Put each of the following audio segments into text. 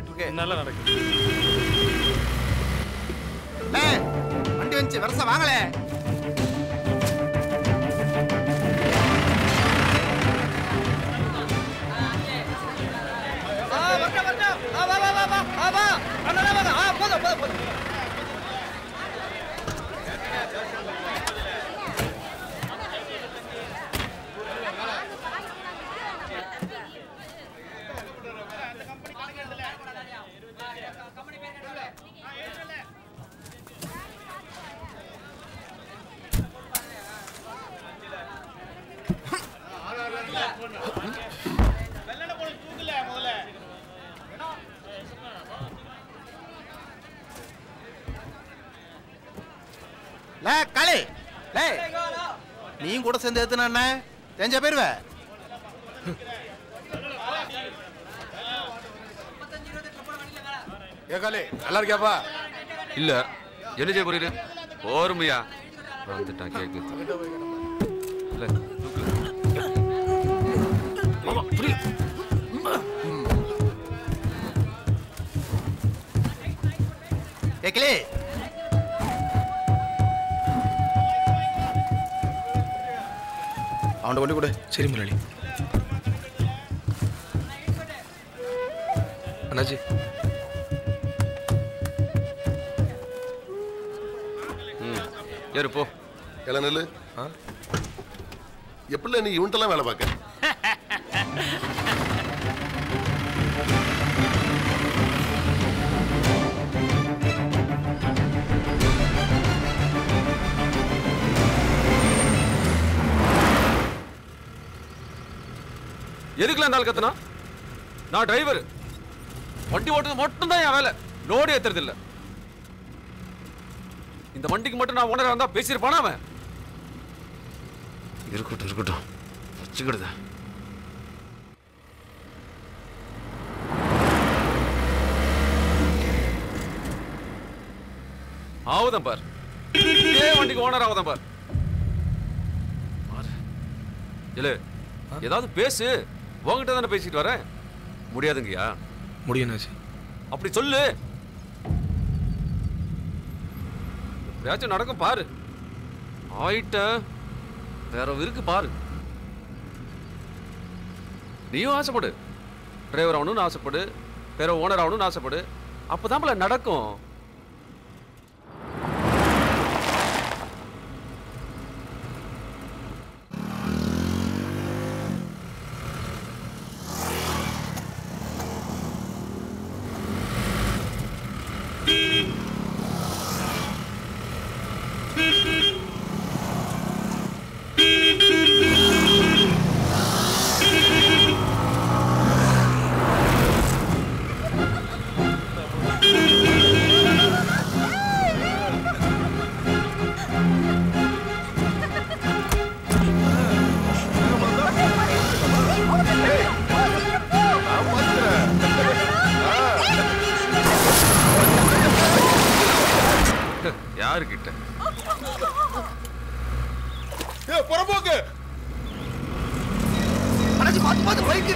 நடந்துட்டு இருக்கு. நல்லா நடக்குது. வண்டி வந்து வருஷம் வாங்கலே. களி நீயும் கூட சேர்ந்து ஏத்துனா தெரிஞ்ச போயிருவ. ஏகாலே நல்லா இருக்கியாப்பா? இல்ல என்ன செய்ய போறீரு? போருமையா வந்துட்டான் கேக்கு. இல்ல கேக்கலே அவன் கொண்டு கூட. சரி முதலாளி. அண்ணாச்சி ஏறு போ. எல்லாம் நெல்லு. எப்படி நீ இவன்ட்டெல்லாம் வேலை பார்க்க? எதுக்குலாம் இருந்தாலும் கத்துனா? நான் டிரைவர். வண்டி ஓட்டுறது மட்டும் தான் என் வேலை. லோடு ஏத்துறது இல்ல. இந்த வண்டிக்கு மட்டும் நான் ஓனரா இருந்தா பேசியிருப்பானா அவன்? இருக்கட்டும் இருக்கட்டும் வச்சுக்கிடுத. ஆவுதான் பார். இதே வண்டிக்கு ஓனர் ஆவுதான் பார். இல்ல ஏதாவது பேசு. உங்ககிட்ட தானே பேசிட்டு வரேன். முடியாதுங்கய்யா. முடியும். அப்படி சொல்லு. எப்படியாச்சும் நடக்கும் பாரு. ஆயிட்ட வேற இருக்கு பாரு. நீயும் ஆசைப்படு. டிரைவர் ஆகணும்னு ஆசைப்படு. வேற ஓனர் ஆகணும்னு ஆசைப்படு. அப்பதான் நடக்கும். யாருக்கிட்ட புறம்போக்கு பார்த்து பார்த்து பைக்கு.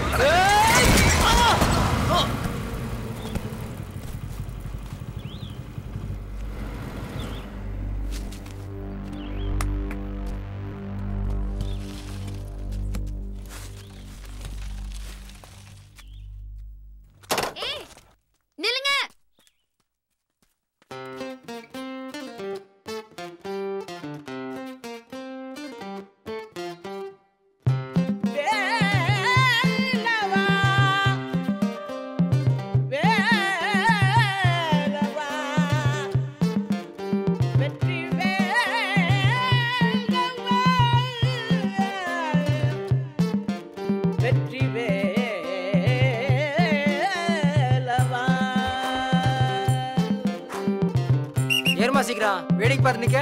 சீக்கிரம் வேடிக்கை பார்த்து நிக்க.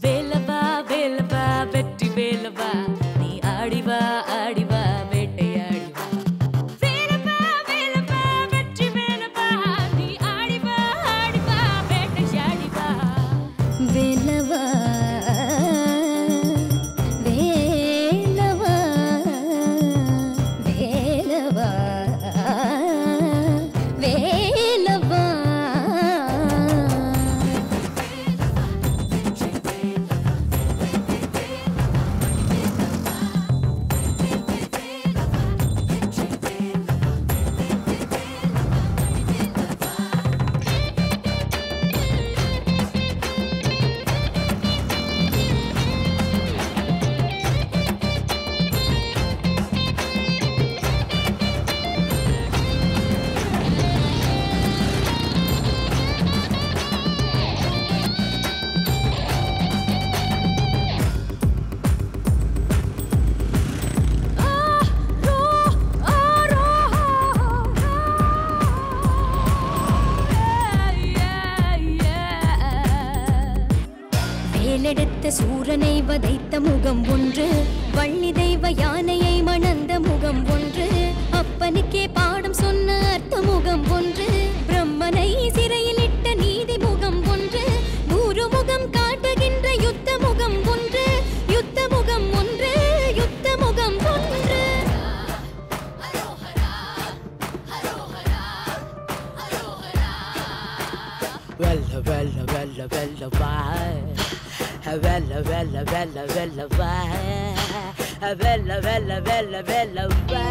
வேலவா வேலவா வெற்றி வேலவா நீ ஆடிவா ஆடிவா வேட்டையாடிவா. வேலவா வேலவா வெற்றி வேலவா நீ ஆடிவா ஆடிவா வேட்டையாடிவா. வேலவா வேலவா வேலவா சூரனை வதைத்த முகம் ஒன்று, வள்ளி தெய்வ யானையை மணந்த முகம் ஒன்று, அப்பனுக்கே பாடம் சொன்ன அர்த்த முகம் ஒன்று, பிரம்மனை சிறையில் இட்ட நீதி முகம் ஒன்று, 100 முகம் காட்டுகின்ற யுத்த முகம் ஒன்று, யுத்த முகம் ஒன்று, யுத்த முகம் ஒன்று. Vella, vella, vella, vella, vai. Vella, vella, vella, vella, vai. Vella, vella, vella, vella, vai.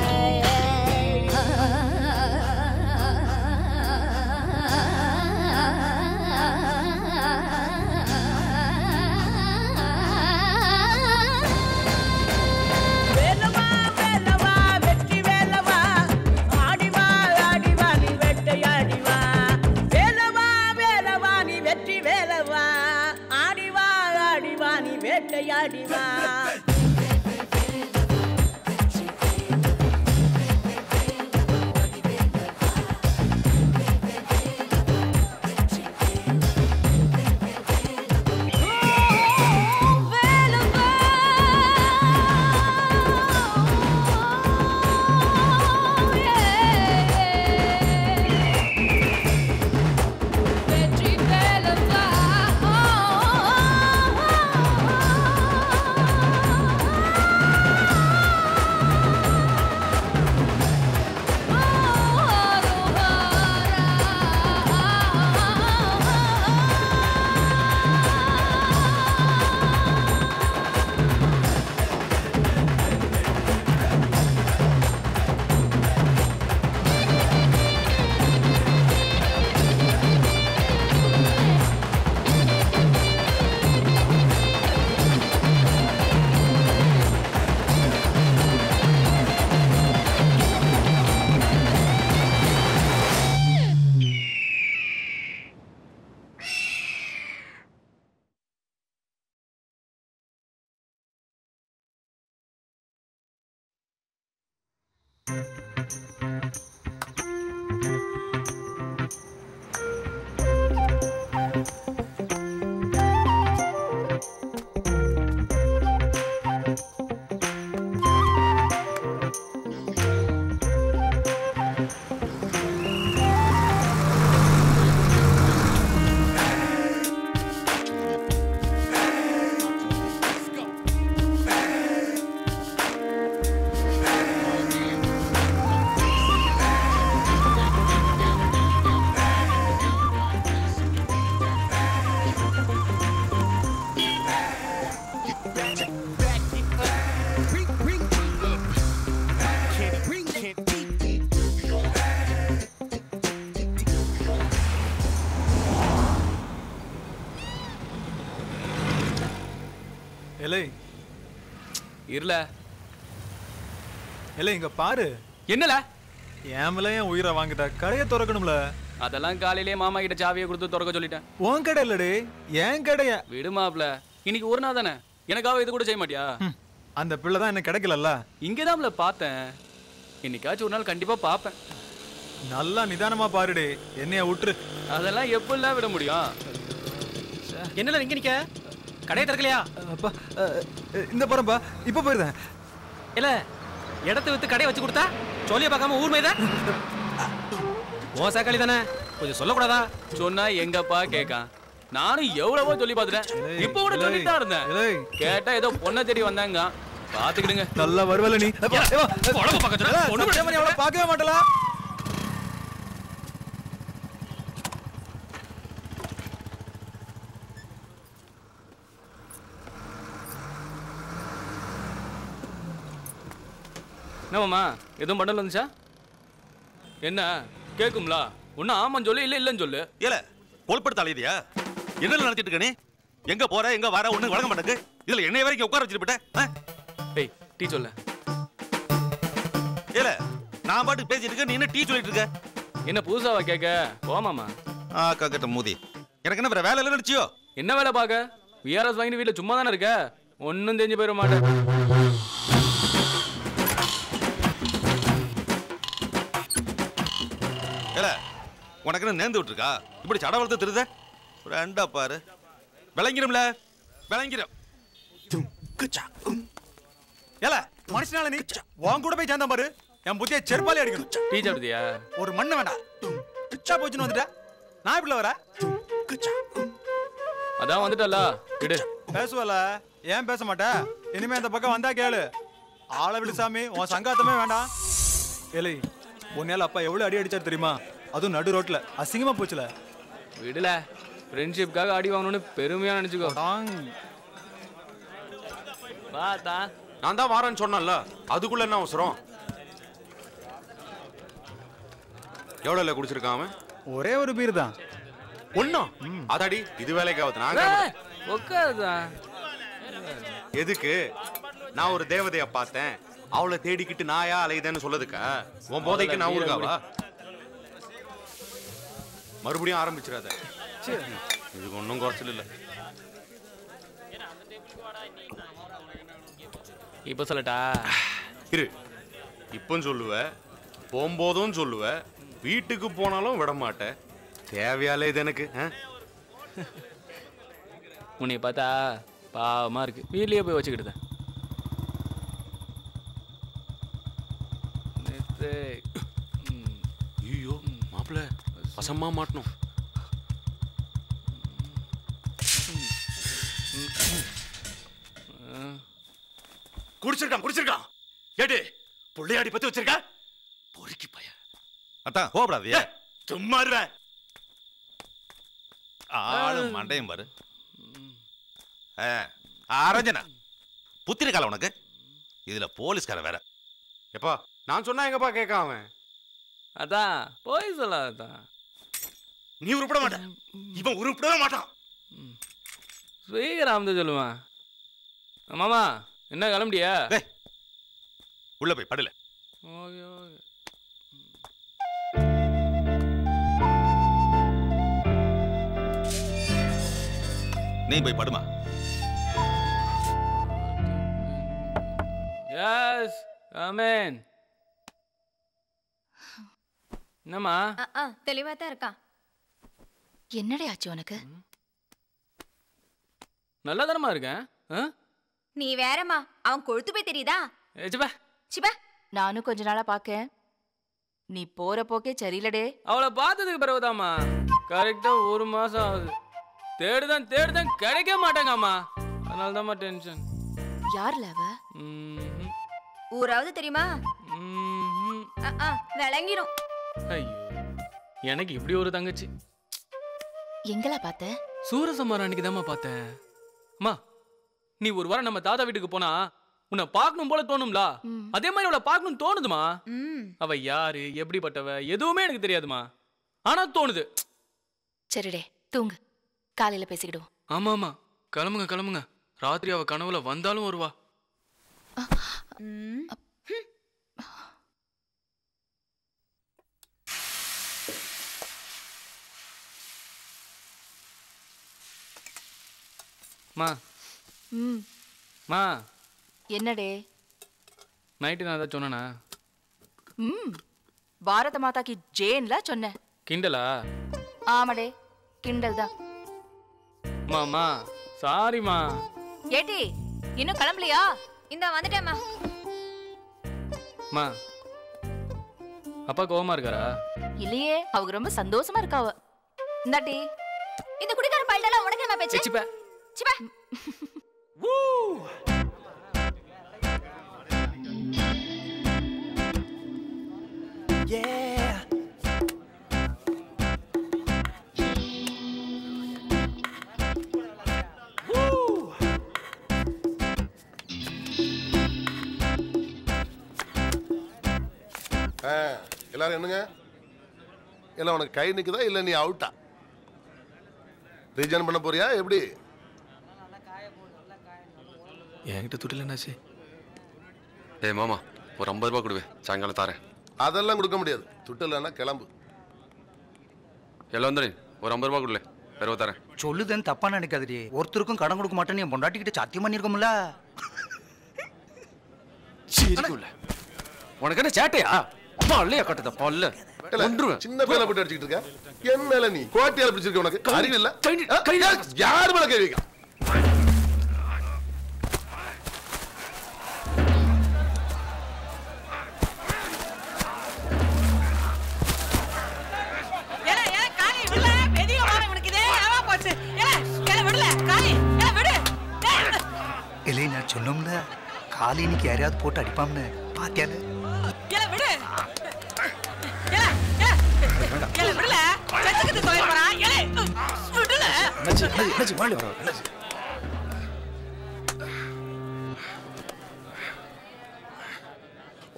இருல இல்ல இங்க பாரு. என்னல ஏமல ஏன் உயிரை வாங்கிட்ட? கடையை திறக்கணும்ல. அதெல்லாம் காலையிலே மாமா கிட்ட சாவியை கொடுத்து திறக்க சொல்லிட்டேன். உன் கடை இல்லடே, ஏன் கடைய. விடுமாப்ல, இன்னைக்கு ஒரு நாள் தானே, எனக்காக இது கூட செய்ய மாட்டியா? அந்த பிள்ளை தான் எனக்கு கிடைக்கலல்ல. இங்கேதான்ல பார்த்தேன், இன்னைக்காச்சும் ஒரு நாள் கண்டிப்பா பாப்பேன். நல்லா நிதானமா பாருடே, என்னைய விட்டுரு. அதெல்லாம் எப்படிலாம் விட முடியும்? என்னல இங்க நிக்க? கடையை திறக்கலையா? அப்பா இந்த பரம்பா இப்ப போயிருந்தேன். இல்ல இடத்தை வித்து கடையை வச்சு கொடுத்தா சொல்லிய பார்க்காம ஊர் மேய்தான் மோசக்காளி தானே, கொஞ்சம் சொல்லக்கூடாதா? சொன்னா எங்கப்பா கேட்கான். நானும் எவ்வளவோ சொல்லி பார்த்துட்டேன், இப்ப கூட சொல்லிட்டு தான் இருந்தேன். கேட்டா ஏதோ பொண்ணை தேடி வந்தாங்க, பாத்துக்கிடுங்க. நல்லா வருவல நீ. பார்க்கவே மாட்டலா. என்னமாமா எதுவும் பண்ணல வந்துச்சா? என்ன கேக்கும்ல? ஒன்னும் ஆமான்னு சொல்லு, இல்ல இல்லன்னு சொல்லு. ஏல கொல்படுத்த அலையதியா? என்ன நடத்திட்டு இருக்க நீ? எங்க போற எங்க வர ஒண்ணு வழங்க மாட்டேங்க. இதுல என்னைய வரைக்கும் உட்கார வச்சிட்டு போட்ட. ஏய் டீ சொல்ல. ஏல நான் பாட்டுக்கு பேசிட்டு இருக்க, நீ என்ன டீ சொல்லிட்டு இருக்க? என்ன புதுசாவா கேட்க? போமாமா. காக்கட்ட மூதி, எனக்கு என்ன வேற வேலை இல்ல நினைச்சியோ? என்ன வேலை பாக்க? விஆர்எஸ் வாங்கிட்டு வீட்டுல சும்மா தானே இருக்க, ஒன்னும் தெரிஞ்சு போயிட மாட்டேன். ஏல உனக்கு என்ன நேர்ந்து விட்டுருக்கா? இப்படி சட வளர்த்து திருத ரெண்டா பாரு. விளங்கிடும்ல, விளங்கிடும். ஏல மனுஷனால நீ உன் கூட போய் சேர்ந்தா பாரு என் புத்தியை செருப்பாலே அடிக்கணும். டீ சாப்பிடுதியா? ஒரு மண்ணு வேண்டாம். கிச்சா போச்சுன்னு வந்துட்ட. நான் இப்படி வர அதான் வந்துட்டல விடு. பேசுவல ஏன் பேச மாட்டே? இனிமே இந்த பக்கம் வந்தா கேளு. ஆளை விடு சாமி, உன் சங்காத்தமே வேண்டாம். ஏலே உன்னால அப்பா எவ்வளவு அடி அடிச்சாரு தெரியுமா? அதுவும் நடு ரோட்ல அசிங்கமா போச்சுல. விடுல, ஃப்ரெண்ட்ஷிப்காக அடி வாங்கணும்னு பெருமையா நினைச்சுக்கோ. வாடா. நான் தான் வாரேன்னு சொன்னேன்ல, அதுக்குள்ள என்ன அவசரம்? எவ்வளவு குடிச்சிருக்கான் அவன்? ஒரே ஒரு பீர் தான். ஒண்ணும் அதாடி இது வேலைக்கு ஆகுது. நான் உட்காருதா. எதுக்கு? நான் ஒரு தேவதைய பார்த்தேன், அவளை தேடிக்கிட்டு நாயா அலையுதேன்னு சொல்லதுக்கா? உன் போதைக்கு நான் ஊருக்காவா? மறுபடியும் ஆரம்பிச்சிடாத. இதுக்கு ஒன்றும் குறைச்சல் இல்லை. இப்ப சொல்லட்டா? இரு, இப்போ சொல்லுவ, போகும்போதும் சொல்லுவ, வீட்டுக்கு போனாலும் விட மாட்டேன். தேவையாலே இது எனக்கு. உன்னை பார்த்தா பாவமா இருக்கு. வீட்லயே போய் வச்சுக்கிட்டு. ஐயோ மாப்பிள்ள வசமா மாட்டணும். குடிச்சிருக்கான் ஏடு புள்ளையாடி பத்தி வச்சிருக்க. பொறுக்கி பைய அத்தான் கோபடாதியா? சும்மா இருவேன். ஆளு மண்டையும் பாரு. அரஞ்சனா புத்திர கால உனக்கு. இதுல போலீஸ்கார வேற. எப்பா நான் சொன்னா எங்கப்பா கேட்க அவன்? அதான் போய் சொல்லாதான். நீ உருப்பட மாட்ட, இவன் உருப்படவே மாட்டான். ஸ்ரீராம் தான் சொல்லுவான். மாமா என்ன கிளம்பிட்டியா? உள்ள போய் படல. Okay okay. நீ போய் படுமா. எஸ் ஆமென். என்னம்மா? தெளிவா தான் இருக்கான். என்னடே ஆச்சு உனக்கு? நல்லா தானமா இருக்கேன். நீ வேறம்மா, அவன் கொழுத்து போய் தெரியுதா? சிப்பா சிப்பா நானும் கொஞ்ச நாளா பாக்கேன். நீ போற போக்கே சரியில்லடே. அவளை பார்த்ததுக்கு பிறகுதாம்மா கரெக்டா 1 மாசம் ஆகுது. தேடுதான் கிடைக்க மாட்டேங்கம்மா. அதனால தான்மா டென்ஷன். யார்ல அவ? ஊராவது தெரியுமா? விளங்கிடும். ஐயோ எனக்கு இப்படி ஒரு தங்கச்சி. எங்களா பார்த்த? சூரசம்மாரம் அன்னைக்கு தான்மா பார்த்தேன். அம்மா நீ ஒரு வாரம் நம்ம தாத்தா வீட்டுக்கு போனா உன்னை பார்க்கணும் போல தோணும்ல, அதே மாதிரி அவளை பார்க்கணும் தோணுதுமா. அவ யாரு எப்படிப்பட்டவ எதுவுமே எனக்கு தெரியாதுமா, ஆனா தோணுது. சரிடே தூங்கு, காலையில பேசிக்கிடுவோம். ஆமா ஆமா கிளம்புங்க. ராத்திரி அவ கனவுல வந்தாலும் வருவா. மா என்னடே? நைட்டு நான் ஏதாவது சொன்னா? பாரத மாதாக்கு ஜேன்ல சொன்ன. கிண்டலா? ஆமாடே கிண்டல் தான். மாமா சாரிமா. ஏட்டி இன்னும் கிளம்பலையா? இந்த வந்துட்டேம்மா. மா அப்பா கோவமா இருக்காரா? இல்லையே, அவங்க ரொம்ப சந்தோஷமா இருக்காவ. இந்தாட்டி இந்த குடிக்கார பையல உனக்கு என்ன பேச்சு? சிப்பா சிப்பா வூ Yeah. எல்லாரும் என்னங்க எல்லாம் உனக்கு கை நிக்குதா இல்ல நீ அவுட்டா? ரீஜன் பண்ண போறியா எப்படி? என்கிட்ட துட்டில என்னாச்சு? ஏய் மாமா ஒரு 50 ரூபாய் கொடுவே, சாயங்காலம் தாரேன். அதெல்லாம் கொடுக்க முடியாது, துட்டு இல்லைன்னா கிளம்பு. எல்லாம் வந்துடு, ஒரு 50 ரூபாய் கொடுல, பெருவ தரேன். சொல்லுதேன்னு தப்பா நினைக்காதடி. ஒருத்தருக்கும் கடன் கொடுக்க மாட்டேன்னு என் பொண்டாட்டிக்கிட்ட சத்தியம் பண்ணிருக்கோம்ல. உனக்கு என்ன சேட்டையா? பல்லையா கட்டத பல்ல ஒன்றுவேன். சின்ன பேல போட்டு அடிச்சிட்டு இருக்க. என் மேல நீ கோட்டையால பிடிச்சிருக்க. உனக்கு அறிவு இல்ல? யார் மேல கை வைக்க? சொன்னோம்ல காலி இன்னைக்கு யாரையாவது போட்டு அடிப்பாம்னு பாத்தியால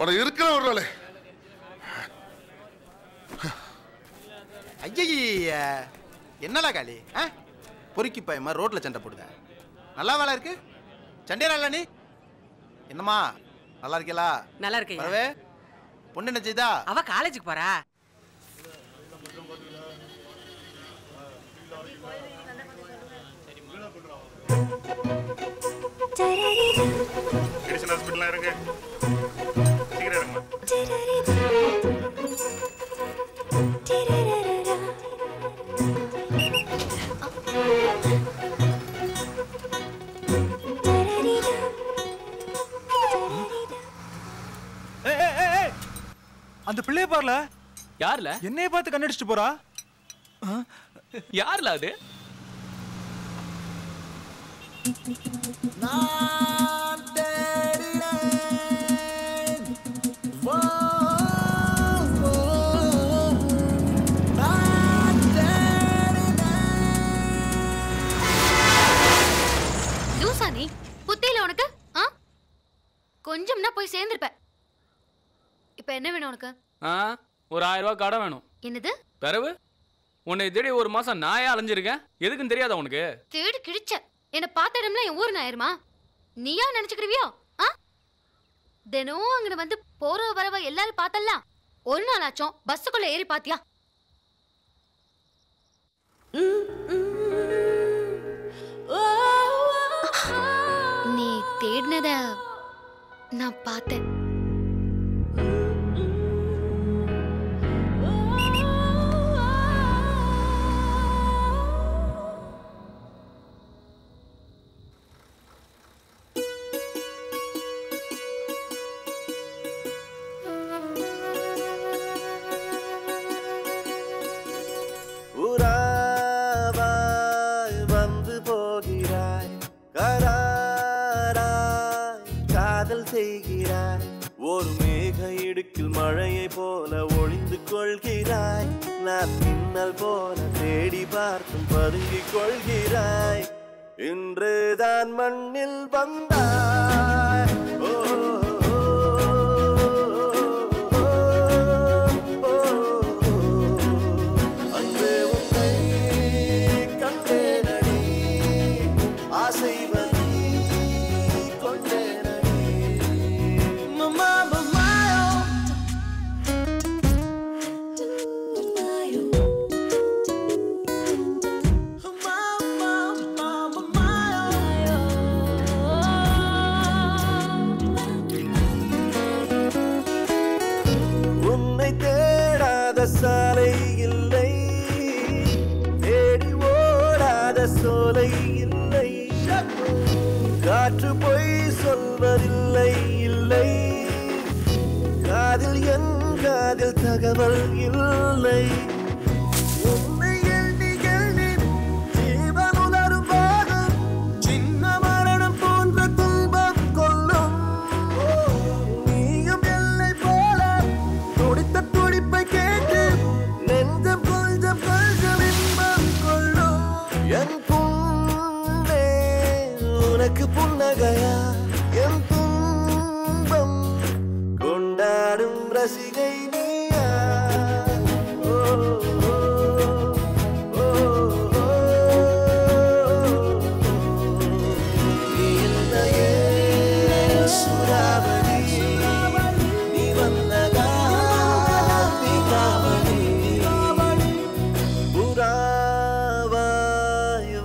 உனக்கு இருக்கிற ஒரு நாள் ஐய என்னடா காளி பொறுக்கி பயமா ரோட்ல சண்டை போடுத நல்லா வேலை இருக்கு சண்டையா நீ என்னம்மா நல்லா இருக்கீங்களா? நல்லா இருக்கேன். வரவே பொண்ணு என்ன செய்தா? அவ காலேஜுக்கு போறா. எடிசன் ஹாஸ்பிடல்ல இருக்கு. சீக்கிரம் இறங்குமா. அந்த பிள்ளைய பாருல. யாருல? என்னைய பார்த்து கண்ணடிச்சிட்டு போறா. யாருல அது? லூசானி புத்தியில உனக்கு? கொஞ்சம்னா போய் சேர்ந்திருப்ப. இப்ப என்ன வேணும் உனக்கு? ஒரு 1000 ரூபாய் கடன் வேணும். என்னது? பிறவு உன்னை தேடி ஒரு மாசம் நாயா அலைஞ்சிருக்கேன். எதுக்குன்னு தெரியாதா உனக்கு? தேடி கிழிச்ச. என்ன பார்த்த இடம்ல என் ஊர் நாயிருமா? நீயா நினைச்சுக்கிறியோ? தினம் அங்க வந்து போற வரவ எல்லாரும் பார்த்தலாம். ஒரு நாளாச்சும் பஸ்ஸுக்குள்ள ஏறி பாத்தியா? நீ தேடினத நான் பார்த்தேன். ஒரு மேக இடுக்கில் மழையை போல ஒளிந்து கொள்கிறாய். நான் மின்னல் போல தேடி பார்த்தும் பதுங்கிக் கொள்கிறாய். இன்றுதான் மண்ணில் வந்தாய். அன்று உன்னை கண்டேனடி ஆசை சாலை இல்லை, தேடி ஓடாத சோலை இல்லை. காற்று பொய் சொல்வதில்லை இல்லை, காதில் என் காதில் தகவல் இல்லை. உன்னை எண்ணி எண்ணி ஜீவன் உணரும் போது சின்ன மரணம் போன்ற துன்பம் கொள்ளும். நீயும் எல்லை போல துடித்த துடிப்பை கேட்டு நெஞ்சம் கொஞ்சம் கொஞ்சம் இன்பம் கொள்ளும். என் புண்ணே உனக்கு புன்னகையா? என் துன்பம் கொண்டாடும் ரசிகை நீயா? சுறாவளி நீ வந்ததா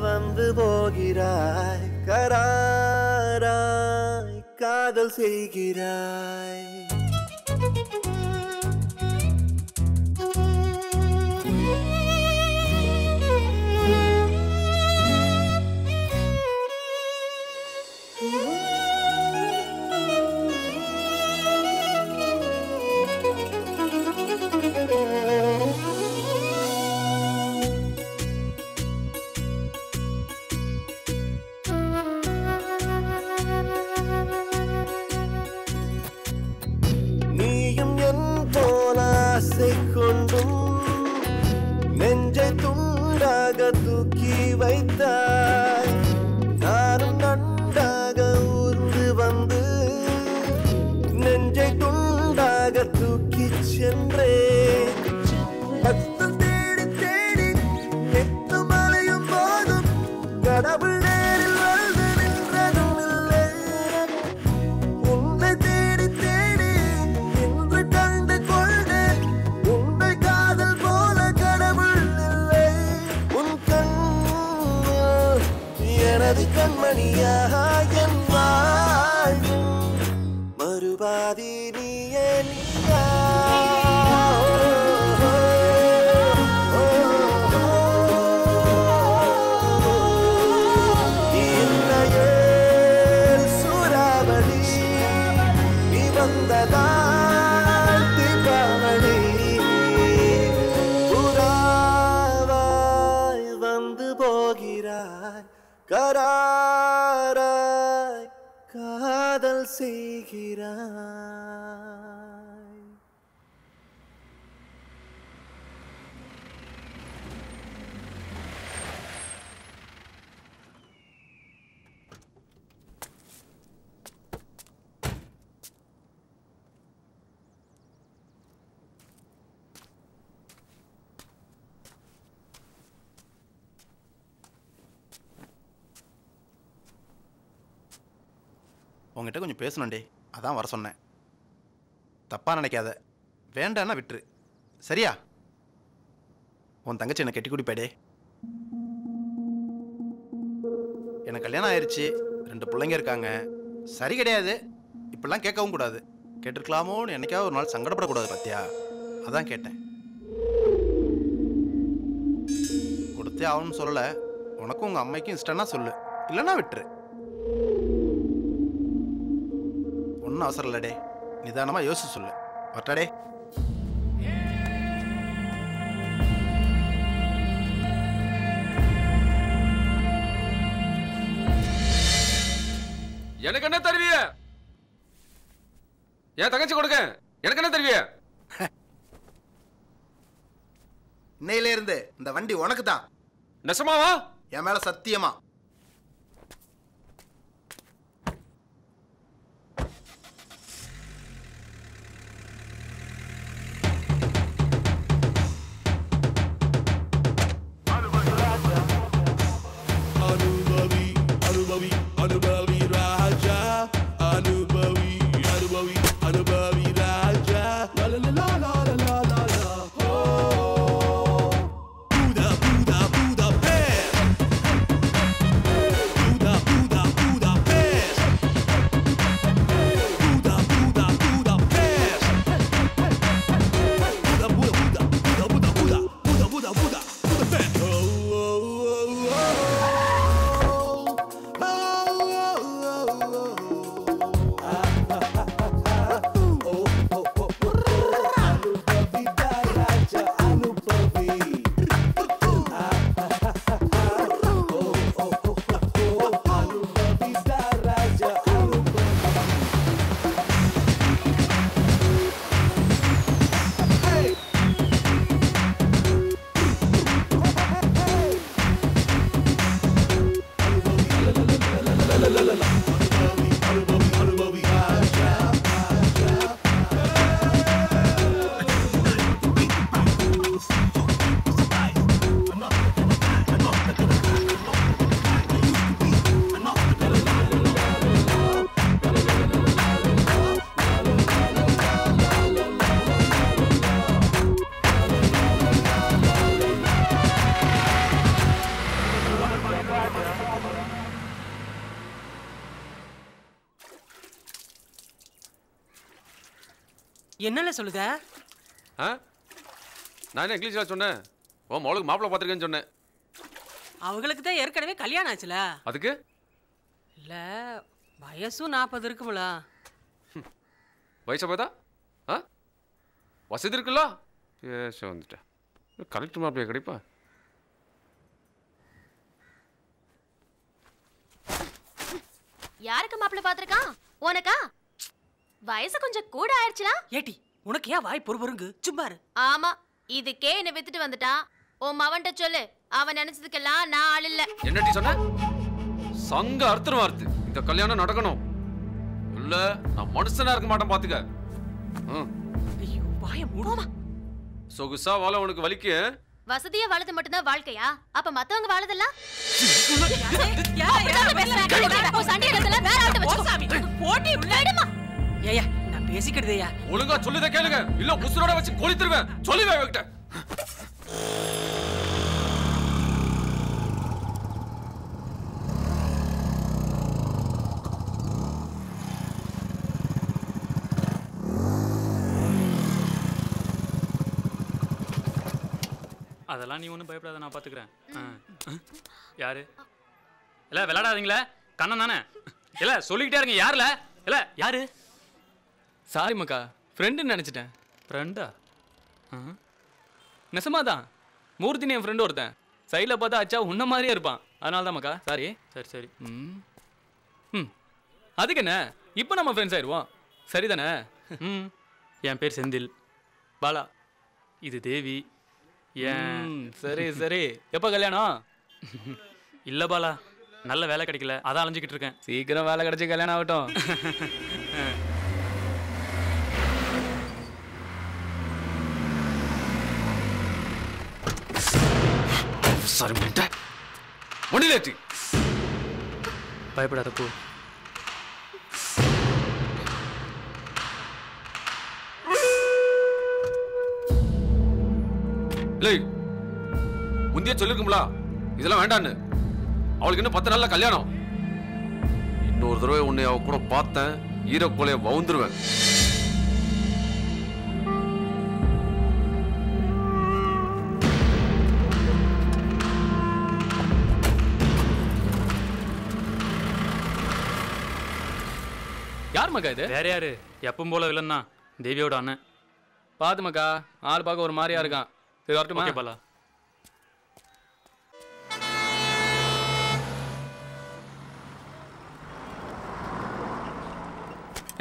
வந்து போகிறாய், கராராய் காதல் செய்கிறாய். தூக்கி வைத்தாய் நானும் நன்றாக ஊர்ந்து வந்து நெஞ்சை துண்டாக தூக்கி சென்றேன் பத்தம் தேடி தேடி எட்டு மலையும் போதும் கடவுள் நேரில் வந்து நின்றதும் இல்லை உன்னை தேடி தேடி இன்று கண்டு கொண்டு உன்னை காதல் போல கடவுள் இல்லை உன் கண்ணில் எனது கண்மணியாக என் வாழ்வின் மறுபாதி நீயே நீயா சூறாவளி நீ வந்ததால் தீபாவளி புறாவாய் வந்து போகிறாய் கராராய் காதல் செய்கிறாய் உங்ககிட்ட கொஞ்சம் பேசணும்டே, அதான் வர சொன்னேன். தப்பா நினைக்காத, வேண்டான்னா விட்டுரு, சரியா? உன் தங்கச்சி என்னை கட்டி குடிப்பேடே. எனக்கு கல்யாணம் ஆயிடுச்சு, 2 பிள்ளைங்க இருக்காங்க. சரி கிடையாது, இப்படிலாம் கேட்கவும் கூடாது. கேட்டிருக்கலாமோன்னு என்னைக்காவது ஒரு நாள் சங்கடப்படக்கூடாது பார்த்தியா, அதான் கேட்டேன். கொடுத்தே ஆகணும்னு சொல்லலை, உனக்கும் உங்கள் அம்மைக்கும் இஷ்டம்னா சொல்லு, இல்லைன்னா விட்டுரு. ஒன்றும் அவசரம் இல்லடே, நிதானமாக யோசிச்சு சொல்லு. வரட்டடே. எனக்கு என்ன தருவிய? என் தங்கச்சி கொடுக்க எனக்கு என்ன தருவிய? இன்னையில இருந்து இந்த வண்டி உனக்கு தான். நெசமாவா? என் மேல சத்தியமா. என்னல சொல்லுத? நான் என்ன இங்கிலீஷ்ல சொன்னேன்? ஓ மோளுக்கு மாப்பிள்ளை பார்த்துருக்கேன்னு சொன்னேன். அவங்களுக்கு தான் ஏற்கனவே கல்யாணம் ஆச்சுல. அதுக்கு இல்ல வயசும் 40 இருக்கும்ல. வயசை பார்த்தா வசதி இருக்குல்ல? ஏச வந்துட்டேன். கலெக்டர் மாப்பிள்ளையா கிடைப்பா? யாருக்கு மாப்பிள்ளை பார்த்திருக்கான்? உனக்கா? வயசு கொஞ்சம் கூட ஆயிடுச்சுனா? ஏட்டி உனக்கு ஏன் வாய் பொறுபொருங்கு? சும்மா இரு. ஆமா, இதுக்கே என்ன வித்துட்டு வந்துட்டான். உன் மவன்ட்ட சொல்லு, அவன் நினைச்சதுக்கெல்லாம் நான் ஆள் இல்ல. என்னடி சொன்ன? சங்க அர்த்தம் வார்த்து. இந்த கல்யாணம் நடக்கணும். இல்ல நான் மனுஷனா இருக்க மாட்டேன் பாத்துக்க. ஐயோ வாய மூடுமா. சொகுசா வாழ உனக்கு வலிக்கு. வசதியா வாழது மட்டும்தான் வாழ்க்கையா? அப்ப மத்தவங்க வாழதெல்லாம் நான் பேசிக்கிட்டதையா ஒழுங்கா சொல்லுத கேளுங்க. இல்ல உசுரோட வச்சு கொளுத்திடுவேன். சொல்லுவேன் இவகிட்ட. அதெல்லாம் நீ ஒன்றும் பயப்படாத, நான் பார்த்துக்கிறேன். யாரு இல்லை விளையாடாதீங்களே, கண்ணன் தானே. இல்லை சொல்லிக்கிட்டே இருங்க. யாருல இல்லை யாரு? சாரி மக்கா, ஃப்ரெண்டுன்னு நினச்சிட்டேன். ஃப்ரெண்டா? நெசமாதான். மூர்த்தின்னு என் ஃப்ரெண்டு ஒருத்தன். சைடில் பார்த்தா அச்சா உன்ன மாதிரியே இருப்பான். அதனால தான் மக்கா. சாரி. சரி சரி. அதுக்கு என்ன, இப்போ நம்ம ஃப்ரெண்ட்ஸ் ஆயிடுவோம். சரிதானே? என் பேர் செந்தில். பாலா இது தேவி. ஏன் சரி சரி. எப்போ கல்யாணம்? இல்லை பாலா, நல்ல வேலை கிடைக்கல, அதான் அலைஞ்சிக்கிட்டு இருக்கேன். சீக்கிரம் வேலை கிடைச்சி கல்யாணம் ஆகட்டும். சாரி மணிலேட்டி. பயப்படாத போ. முந்திய சொல்லிருக்கும்ல இதெல்லாம் வேண்டான்னு. அவளுக்கு இன்னும் 10 நாள்ல கல்யாணம். இன்னொரு தடவை உன்னை அவ கூட பார்த்தேன், ஈரக்கோலைய வவுந்துருவேன். யார் மக்கா இது? வேற யாரு? எப்பவும் போல வில்லன் தான், தேவியோட அண்ணன். பாத்து மக்கா, ஆள் பார்க்க ஒரு மாதிரியா இருக்கான். சரி வரட்டுமா? ஓகே பாலா.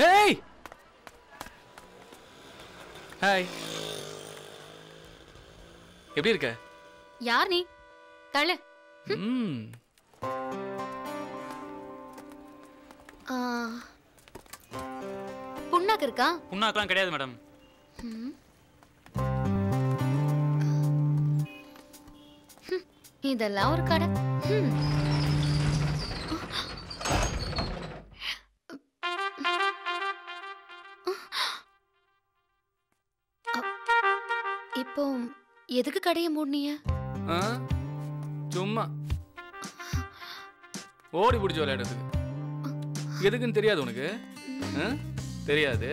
ஏய் ஹாய், எப்படி இருக்க? யார் நீ? தள்ளு. புண்ணாக்கு இருக்கா? புண்ணாக்கெல்லாம் கிடையாது மேடம். இதெல்லாம் ஒரு கடை. இப்போ எதுக்கு கடையை மூடுனீங்க? சும்மா ஓடி பிடிச்சி விளையாடுறதுக்கு. எதுக்குன்னு தெரியாது உனக்கு? தெரியாது.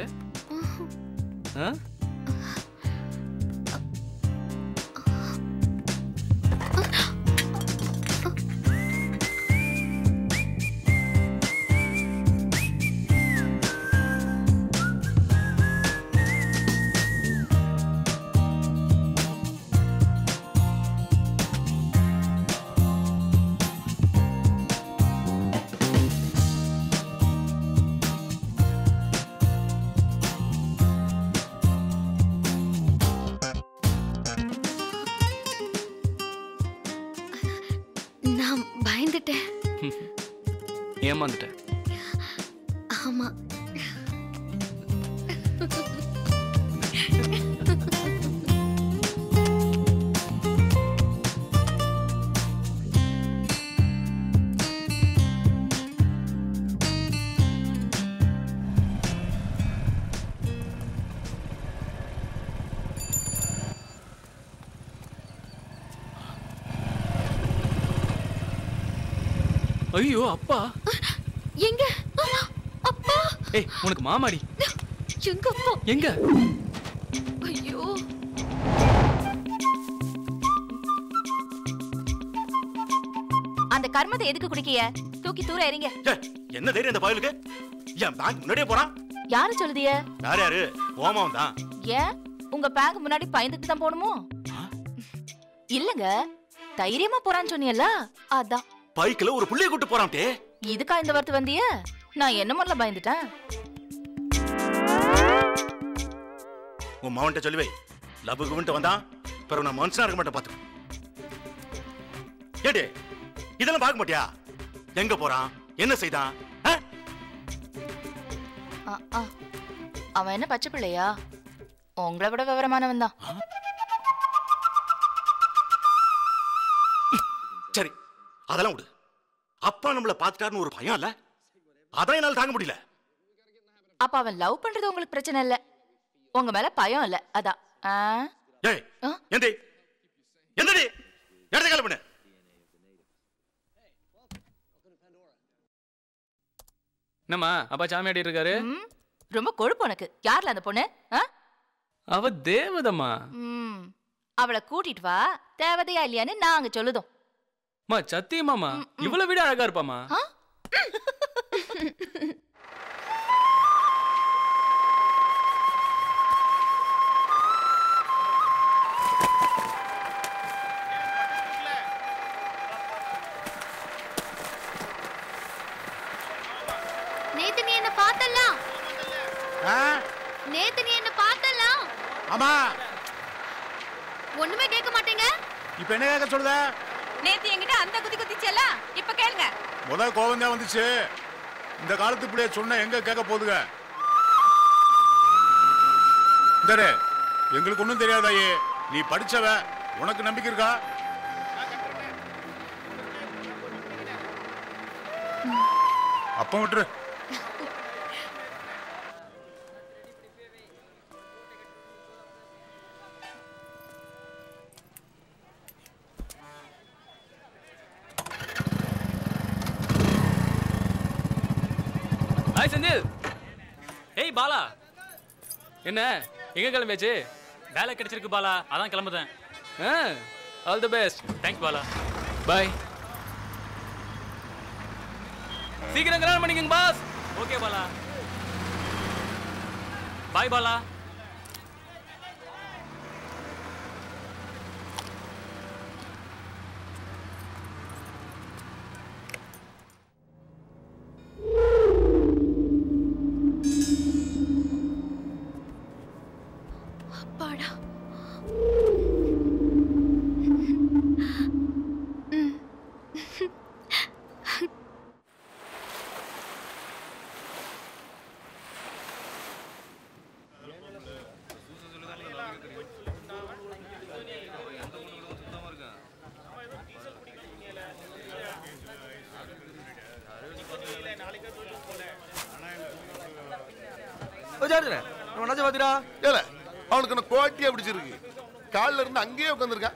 நான் பயந்துட்டேன். ஏமாந்துட்டேன். ஆமா. ஐயோ அப்பா எங்க? அப்பா. ஏய் உனக்கு மாமாடி. எங்க அப்பா? எங்க? ஐயோ அந்த கர்மத்தை எதுக்கு குடிக்கிய? தூக்கி தூர எறிங்க. என்ன தைரியம் இந்த பயலுக்கு? என் பேங்க் முன்னாடியே போறான். யாரு சொல்லுதிய? யாரு? ஓமாவும் தான். ஏன் உங்க பேங்க் முன்னாடி பயந்துட்டு தான் போணுமோ? இல்லங்க, தைரியமா போறான்னு சொன்னீல்ல, அதான். பைக்ல ஒரு புள்ளைய கூட்டு போறான்டே. இதுக்கா இந்த வார்த்தை வந்திய? நான் என்ன முதல்ல பயந்துட்டேன். உன் மவன்ட்ட சொல்லுவே, லபுக்கு விட்டு வந்தான் பிறகு நான் மனுஷனா இருக்க மாட்டேன் பாத்து. ஏடே இதெல்லாம் பார்க்க மாட்டியா? எங்க போறான், என்ன செய்தான்? அவன் என்ன பச்சை பிள்ளையா? உங்களை விட விவரமானவன் தான். சரி அதெல்லாம் விடு. அப்பா நம்மள பாத்துட்டாருன்னு ஒரு பயம் இல்ல, அதான் என்னால தாங்க முடியல. அப்ப அவன் லவ் பண்றது உங்களுக்கு பிரச்சனை இல்ல, உங்க மேல பயம் இல்ல, அதான். ஏய் எந்தே எந்தடி எடுத்த கால பண்ணு. என்னம்மா அப்பா சாமி ஆடி இருக்காரு? ரொம்ப கொழுப்பு உனக்கு. யார்ல அந்த பொண்ணு? அவ தேவதம்மா. அவளை கூட்டிட்டு வா, தேவதையா இல்லையான்னு நாங்க சொல்லுதோம். மா சத்தியமாமா இவ்வளவு விட அழகா இருப்பாமா? நேத்து நீ என்ன பார்த்தலாம்? நேத்து நீ என்ன பார்த்தலாம்? ஆமா. ஒண்ணுமே கேட்க மாட்டீங்க. இப்ப என்ன கேட்க சொல்லுத? நேத்து என்கிட்ட அந்த குதி குதிச்சல, இப்ப கேளுங்க. முதல் கோவம் தான் வந்துச்சு. இந்த காலத்து பிள்ளைய சொன்ன எங்க கேட்க போதுங்க? இந்தரே எங்களுக்கு ஒண்ணும் தெரியாதாயே, நீ படிச்சவ, உனக்கு நம்பிக்கை இருக்கா? அப்ப விட்டுரு. ஹாய் செந்தில். ஏய் பாலா, என்ன எங்க கிளம்பியாச்சு? வேலை கிடைச்சிருக்கு பாலா, அதான் கிளம்புதேன். All the best. Thanks Bala. Bye. சீக்கிரம் கல்யாணம் பண்ணிக்கங்க boss. Okay Bala. Bye Bala. அப்பாடா. அவனுக்கு என்ன கோட்டியா பிடிச்சிருக்கு? காலில் இருந்து அங்கேயே உட்காந்துருக்கா.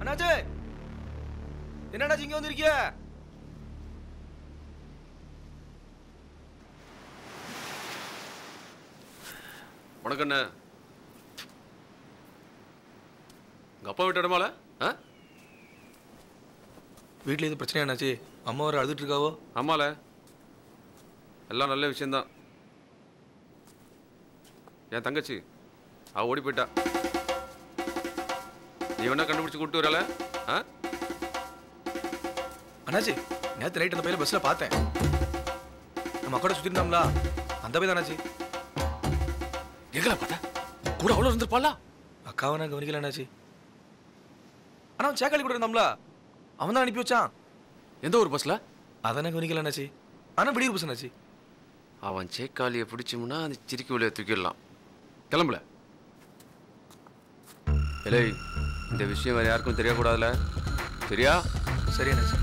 அண்ணாச்சி, என்னண்ணாச்சி இங்க வந்திருக்கிய? உனக்கு என்ன உங்க அப்பா விட்ட இடமால? வீட்டில் எது பிரச்சனை என்னாச்சு? அம்மா வர அழுதுட்டு இருக்காவோ? ஆமால, எல்லாம் நல்ல விஷயம்தான். என் தங்கச்சி அவ ஓடி போயிட்டா. நீ வேணா கண்டுபிடிச்சு கூப்பிட்டு வரல? அண்ணாச்சி, நேற்று நைட் அந்த பையில பஸ்ல பார்த்தேன். நம்ம அக்கோட சுத்தி இருந்தாங்களா, அந்த பையன் தானாச்சி. எங்களை பார்த்தா கூட அவ்வளோ இருந்திருப்பாளா? அக்காவை நான் கவனிக்கல அண்ணாச்சி. ஆனா அவன் சேக்காளி கூட இருந்தாங்களா, அவன் தான் அனுப்பி வச்சான். எந்த ஒரு பஸ்ல? அதானே கவனிக்கல அண்ணாச்சி. ஆனா வெளியூர் பஸ் அண்ணாச்சி. அவன் சேக்காளியை பிடிச்சோம்னா அந்த சிரிக்கி வழியை தூக்கிடலாம். கிளம்பல. இல்லை, இந்த விஷயம் வேற யாருக்கும் தெரியக்கூடாதுல, சரியா? சரி அண்ணாச்சி.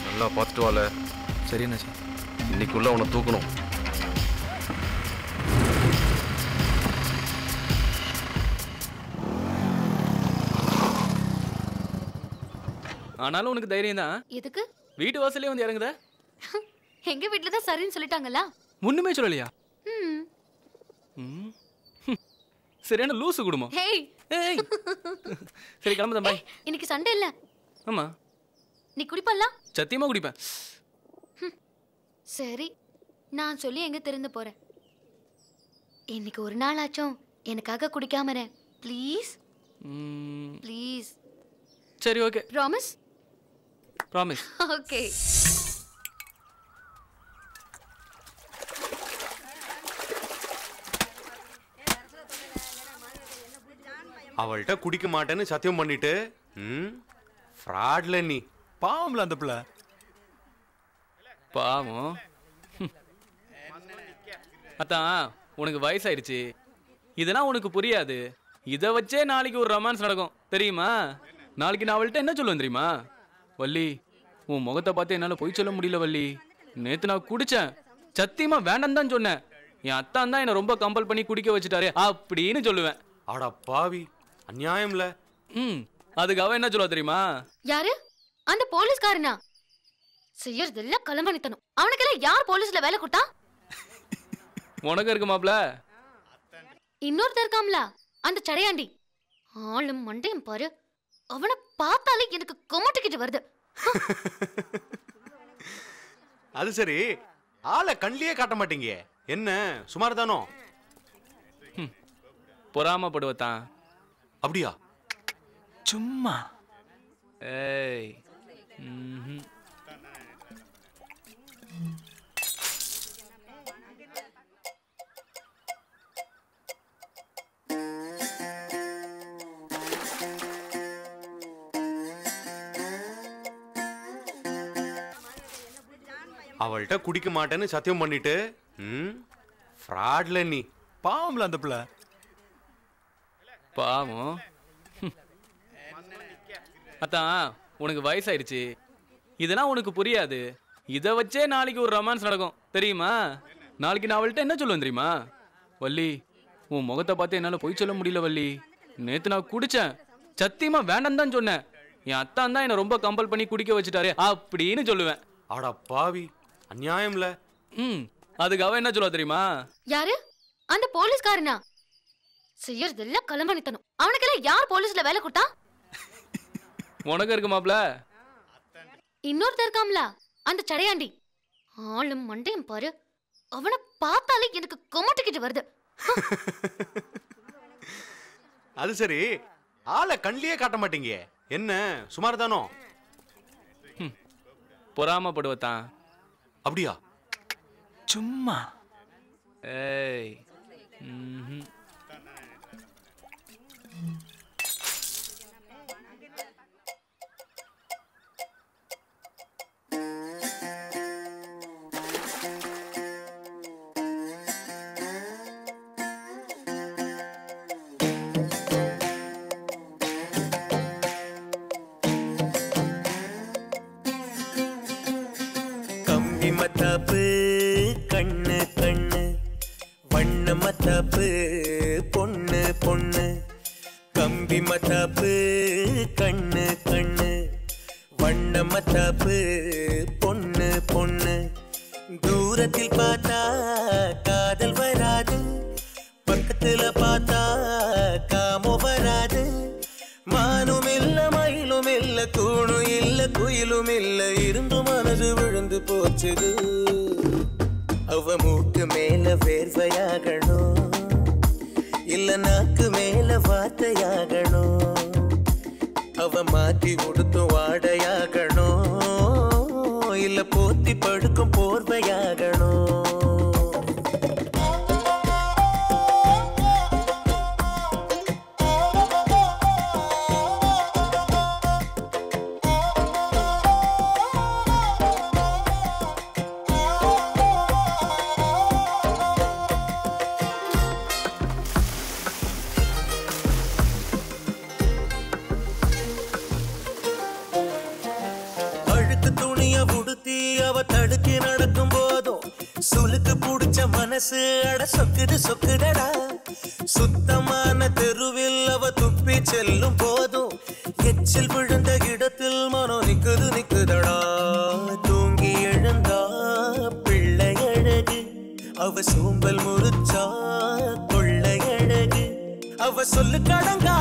நல்லா பார்த்துட்டு வாழ. சரி அண்ணாச்சி. இன்னைக்குள்ள உன்னை தூக்கணும். ஆனாலும் உனக்கு தைரியம் தான். எதுக்கு? வீட்டு வாசலே வந்து இறங்குத. எங்க வீட்ல தான் சரின்னு சொல்லிட்டாங்களா? ஒண்ணுமே சொல்லலையா? சரியான லூசு குடும்பம். ஹேய், ஏய் சரி கிளம்புதா பாய். இன்னைக்கு சண்டே இல்ல. ஆமா. நீ குடிப்பல்ல? சத்தியமா குடிப்பேன். சரி நான் சொல்லி எங்க திருந்த போறேன். இன்னைக்கு ஒரு நாள் ஆச்சும் எனக்காக குடிக்காம இரு ப்ளீஸ். ப்ளீஸ். சரி ஓகே. ப்ராமிஸ்? ப்ராமிஸ். ஓகே. அவள்கிட்ட குடிக்க மாட்டேன்னு சத்தியம் பண்ணிட்டு ஃப்ராட்ல நீ. பாவம்ல அந்த பிள்ளை. பாவம். அத்தான் உனக்கு வயசாயிருச்சு, இதெல்லாம் உனக்கு புரியாது. இதை வச்சே நாளைக்கு ஒரு ரொமான்ஸ் நடக்கும் தெரியுமா? நாளைக்கு நான் அவள்கிட்ட என்ன சொல்லுவேன் தெரியுமா? வள்ளி உன் முகத்தை பார்த்து என்னால் பொய் சொல்ல முடியல வள்ளி. நேற்று நான் குடித்தேன், சத்தியமா வேண்டாம் தான் சொன்னேன். என் அத்தான் தான் என்னை ரொம்ப கம்பல் பண்ணி குடிக்க வச்சுட்டாரு அப்படின்னு சொல்லுவேன். ஆடா பாவி, அநியாயம்ல. அதுக்கு அவன் என்ன சொல்லுவா தெரியுமா? யாரு? அந்த போலீஸ்காரனா? செய்யறதெல்லாம் களம்பணித்தனும். அவனுக்கெல்லாம் யார் போலீஸ்ல வேலை கொடுத்தா? உனக்கு இருக்கு மாப்ள. இன்னொருத்தர் இருக்காம்ல அந்த சடையாண்டி. ஆளும் மண்டையும் பாரு, அவனை பார்த்தாலே எனக்கு கொமட்டிக்கிட்டு வருது. அது சரி, ஆளை கண்ணிலேயே காட்ட மாட்டீங்க, என்ன சுமார் தானோ? பொறாமப்படுவத்தான். அப்படியா? சும்மா. ஏய். அவள்கிட்ட குடிக்க மாட்டேன்னு சத்தியம் பண்ணிட்டு ஃப்ராட்ல நீ. பாவம்ல அந்த பிள்ளை. பாவம். அத்தான் உனக்கு வயசாயிருச்சு, இதெல்லாம் உனக்கு புரியாது. இதை வச்சே நாளைக்கு ஒரு ரொமான்ஸ் நடக்கும் தெரியுமா? நாளைக்கு நான் அவள்கிட்ட என்ன சொல்லுவேன் தெரியுமா? வள்ளி உன் முகத்தை பார்த்து என்னால் பொய் சொல்ல முடியல வள்ளி. நேற்று நான் குடித்தேன், சத்தியமா வேண்டாம் தான் சொன்னேன். என் அத்தான் தான் என்னை ரொம்ப கம்பல் பண்ணி குடிக்க வச்சுட்டாரு அப்படின்னு சொல்லுவேன். ஆடா பாவி, அநியாயம்ல. அதுக்கு அவன் என்ன சொல்லுவா தெரியுமா? யாரு? அந்த போலீஸ்காரனா? செய்யறதெல்லாம் களம்பணித்தனும். அவனுக்கெல்லாம் யார் போலீஸ்ல வேலை கொடுத்தா? உனக்கு இருக்கு மாப்ள. இன்னொருத்தர் இருக்காம்ல அந்த சடையாண்டி. ஆளும் மண்டையும் பாரு, அவனை பார்த்தாலே எனக்கு கொமட்டிக்கிட்டு வருது. அது சரி, ஆளை கண்ணிலேயே காட்ட மாட்டீங்க, என்ன சுமார் தானோ? பொறாமப்படுவத்தான். அப்படியா? சும்மா. ஏய். கம்பி மத்தாப்பு கண்ணு கண்ணு, வண்ண மத்தாப்பு பொண்ணு பொண்ணு. கம்பி மத்தாப்பு கண்ணு கண்ணு, வண்ண மத்தாப்பு பொண்ணு பொண்ணு. தூரத்தில் பார்த்தா காதல் வராது, பக்கத்துல பார்த்தா காமம் வராது. மானும் இல்ல மயிலும் இல்ல கூணும் இல்ல குயிலும் இல்ல, இருந்து மனது விழுந்து போச்சுது. அவ மூக்கு மேல வேர்வையாகணும், இல்ல நாக்கு மேல வார்த்தையாகணும். அவ மாத்தி உடுத்தும் வாடையாகணும், இல்ல போத்தி படுக்கும் போர்வையாகணும். அவ தடுக்கி நடக்கும் போதும் சுளுக்கு புடிச்ச மனசு அட சொக்குது சொக்குதடா. சுத்தமான தெருவில் அவ துப்பி செல்லும் போதும் எச்சில் விழுந்த இடத்தில் மனம் நிக்குது நிக்குதடா. தூங்கி எழுந்தா பிள்ளை அழகு, அவ சோம்பல் முறிச்சா கொள்ளை அழகு. அவ சொல்லு கடங்கா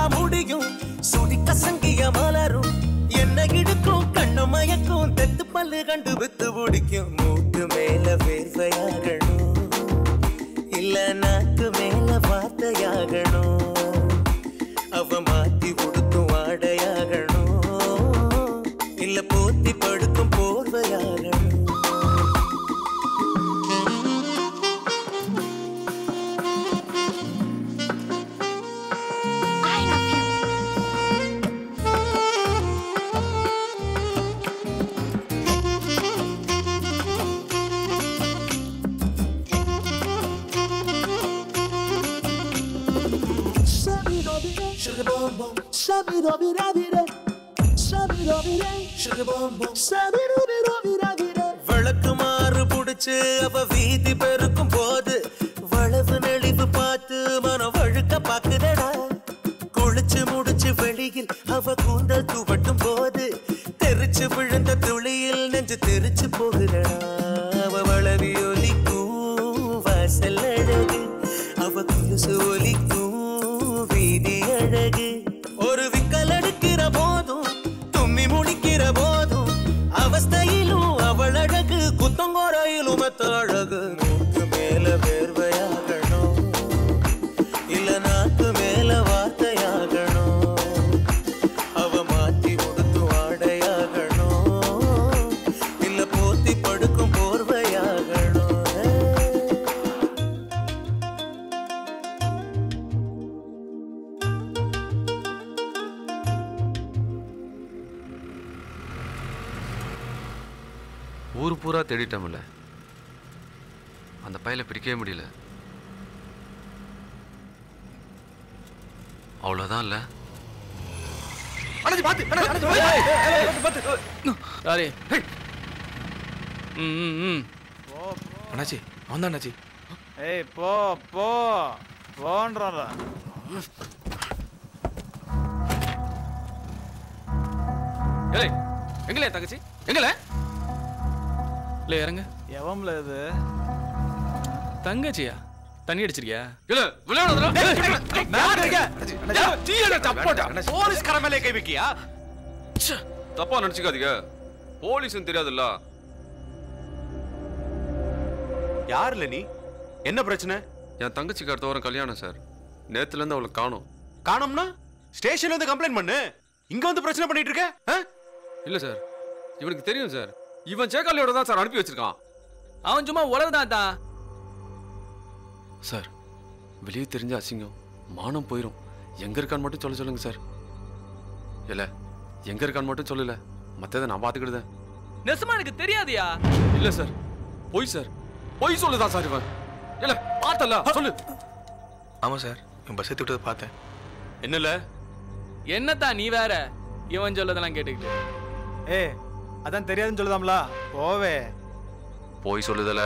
கண்ணு கண்டு வித்து பிடிக்கும் மூக்கு மேல வேர்வையாகணும் இல்ல நாக்கு மேல வார்த்தையாகணும் அவ மாத்தி உடுத்தும் வாடையாகணும் இல்ல போத்தி படுக்கும் போர்வையாகணும் விளக்கு மாறு புடிச்சு அவ வீதி பெருக்கும் போது வளவு நெளிவு பார்த்து மனம் வழுக்க பாக்குதடா குளிச்சு முடிச்சு வெளியில் அவ கூந்தல் துவட்டும் போது தெரிச்சு விழுந்த துளியில் நெஞ்சு தெரிச்சு போகுதடா அவ வளவி ஒலிக்கும் வாசல் அழகு அவ குலுசு ஒலிக்கும் வீதி அழகு ஒரு விக்கல் அடிக்கிற போதும் தும்மி முடிக்கிற போதும் அவஸ்தையிலும் அவள் அழகு குத்தங்கோரையிலும் மத்த அழகு மூக்கு மேல வேர்வையாகணும் இல்ல நாக்கு மேல வார்த்தையாகணும் அவ மாத்தி கொடுத்து வாடையாகணும் இல்ல போத்தி படுக்கும் போர்வையாகணும் ஊர் பூரா தேடிட்டோம்ல, அந்த பையலை பிடிக்கவே முடியல. அவ்வளோதான் இல்ல. அண்ணாச்சி அவன் தான் அண்ணாச்சி. ஏய் போ போ போன்றா. ஏய் எங்களே தங்கச்சி எங்களே இல்லை இறங்க. எவம்ல இது தங்கச்சியா? தண்ணி அடிச்சிருக்கியா? இல்ல விளையாடுறா. போலீஸ்கார மேலே கை வைக்கியா? தப்பா நினைச்சுக்காதீங்க, போலீஸ்னு தெரியாதுல்ல. யாருல நீ? என்ன பிரச்சனை? என் தங்கச்சிக்கு அடுத்த வாரம் கல்யாணம் சார். நேத்துல இருந்து அவளை காணோம். காணோம்னா ஸ்டேஷன்ல இருந்து கம்ப்ளைண்ட் பண்ணு. இங்க வந்து பிரச்சனை பண்ணிட்டு இருக்க? இல்ல சார், இவனுக்கு தெரியும் சார். இவன் சேக்காலியோட தான் சார் அனுப்பி வச்சிருக்கான். அவன் சும்மா உலகதான் சார். வெளியே தெரிஞ்ச அசிங்கம், மானம் போயிரும். எங்க இருக்கான்னு மட்டும் சொல்ல சொல்லுங்க சார். இல்ல எங்க இருக்கான்னு மட்டும் சொல்லல, மத்ததை நான் பாத்துக்கிடுதேன். நெசமா எனக்கு தெரியாதியா? இல்ல சார், பொய் சார், பொய் சொல்லுதான் சார் இவன். இல்ல பார்த்தல சொல்லு. ஆமா சார், இவன் பஸ் ஏத்தி விட்டதை பார்த்தேன். என்னல என்னத்தான் நீ வேற இவன் சொல்லதெல்லாம் கேட்டுக்கிட்டு. ஏய் அதான் தெரியாதுன்னு சொல்லுதாம்ல, போவே. போய் சொல்லுதல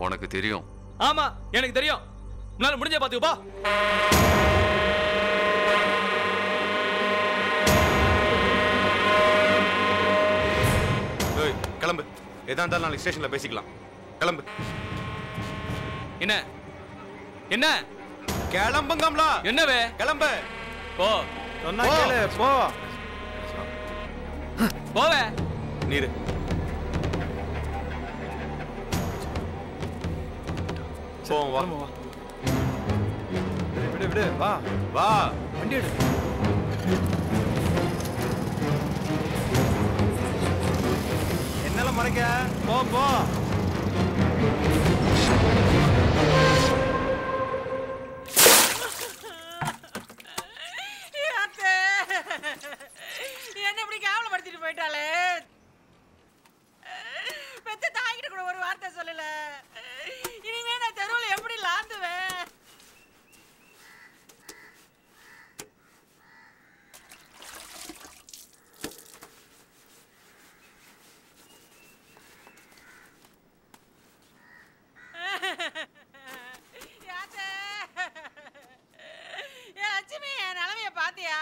உனக்கு தெரியும். ஆமா எனக்கு தெரியும். உன்னால முடிஞ்ச பாத்துக்கப்பா. கிளம்பு. எதா இருந்தாலும் நாளைக்கு ஸ்டேஷன்ல பேசிக்கலாம். கிளம்பு. என்ன என்ன கிளம்புங்கம்ல. என்னவே? கிளம்பு. போ சொன்னா கேளு, போ. போவே. நீரு போவோம். வா விடு விடு, வா வா. வண்டி எடு. என்னால மறைக்க, போ போ. என்ன இப்படி கேவலப்படுத்திட்டு போயிட்டாலே. பெத்த தாய்கிட்ட கூட ஒரு வார்த்தை சொல்லல. இனிமே நான் தெருவில் எப்படி லாந்துவேன்? லட்சுமி, என் நிலைமைய பாத்தியா?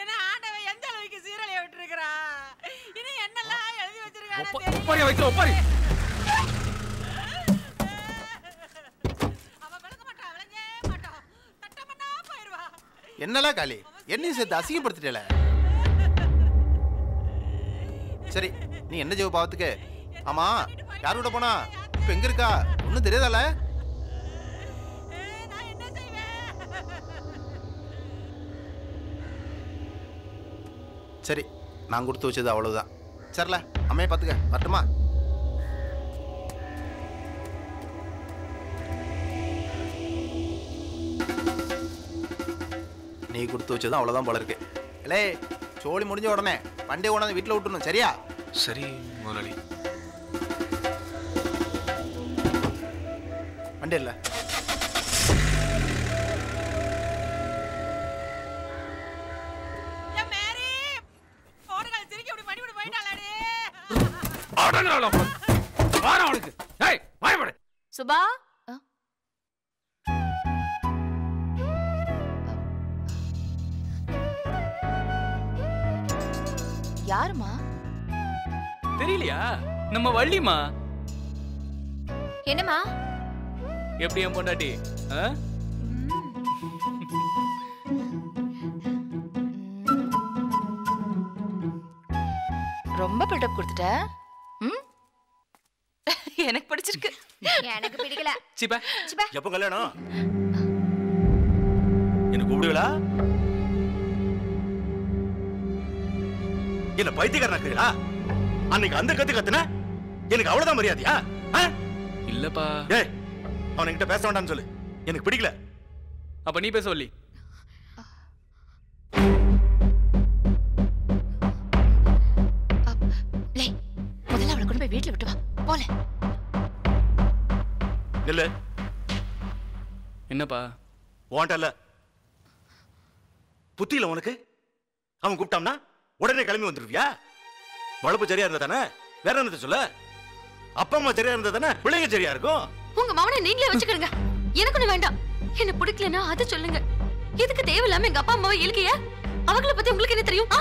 என்ன ஆண்டவன் எந்த அளவுக்கு சீரழிய விட்டுருக்கிறா? இனி என்னெல்லாம் எழுதி வச்சிருக்கானே வைக்கிற ஒப்பாரி. என்னலாம் காளி, என்னையும் சேர்த்து அசிங்கப்படுத்திட்டல. சரி நீ என்ன ஜெவ பாவத்துக்கு? ஆமா யார் கூட போனா? இப்ப எங்க இருக்கா? ஒன்னும் தெரியாதால? சரி நான் கொடுத்து வச்சது அவ்வளவுதான். சரில அம்மையை பார்த்துக்க. வரட்டுமா? நீ கொடுத்து வச்சதும் அவ்வளவுதான் போல இருக்கு. இல்லை சோழி முடிஞ்ச உடனே வண்டியை கொண்டாந்து வீட்டில் விட்டுணும். சரியா? சரி முதலாளி. வண்டி இல்லை. சுபா யாருமா? தெரியலையா? நம்ம வள்ளிமா. என்னம்மா? எப்படி என் பொண்டாட்டி? ரொம்ப பில்டப் கொடுத்துட்ட. எனக்கு பிடிச்சிருக்கு. எனக்கு பிடிக்கல. சிப்பா சிப்பா. எப்ப கல்யாணம்? என்ன கூப்பிடுவீங்களா? என்ன பைத்தியக்காரனாக்குறீங்களா? அன்னைக்கு அந்த கத்து கத்துன எனக்கு அவ்வளவுதான் மரியாதையா? இல்லப்பா. ஏய் அவன் என்கிட்ட பேச வேண்டாம்னு சொல்லு. எனக்கு பிடிக்கல. அப்ப நீ பேச சொல்லி. முதல்ல அவளை கொண்டு போய் வீட்டுல விட்டு வா. போல இல்ல. என்னப்பா? வாண்டல்ல புத்தியில உனக்கு? அவன் கூப்பிட்டான்னா உடனே கிளம்பி வந்துருவியா? வளர்ப்பு சரியா இருந்தா தானே வேற என்னத்தை சொல்ல? அப்பா அம்மா சரியா இருந்தா தானே பிள்ளைங்க சரியா இருக்கும். உங்க மவனை நீங்களே வச்சுக்கிறீங்க. எனக்கு ஒண்ணு வேண்டாம். என்ன பிடிக்கலன்னா அதை சொல்லுங்க. எதுக்கு தேவையில்லாம எங்க அப்பா அம்மாவை இழுக்கிய? அவங்கள பத்தி உங்களுக்கு என்ன தெரியும்?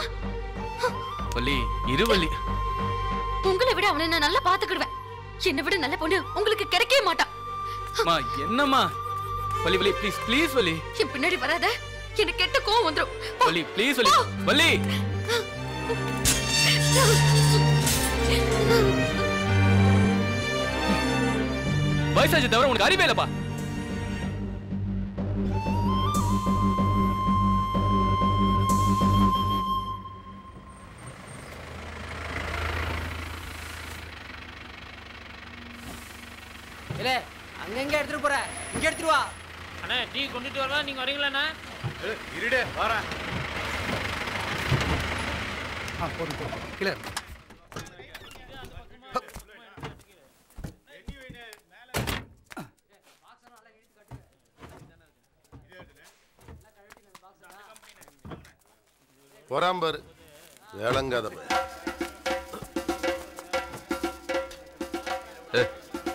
வள்ளி இரு வள்ளி. உங்களை விட அவனை நான் நல்லா பாத்துக்கிடுவேன். என்னை விட நல்ல பொண்ணு உங்களுக்கு கிடைக்கவே மாட்டான். மா என்னம்மா? Valli Valli please please Valli. என் பின்னாடி வராத. எனக்கு கெட்ட கோவம் வந்துரும். வள்ளி ப்ளீஸ் வள்ளி. வள்ளி வயசாச்சு தவிர உனக்கு அறிவே இல்லப்பா. இல்ல அங்க எங்க எடுத்துட்டு போற? இங்க எடுத்துட்டு வா. அண்ணா டீ கொண்டுட்டு வரவா? நீங்க வரீங்களாண்ணா? இருடே வரேன். போதும் போதும் கீழே போறாம்பாரு வேளங்காத.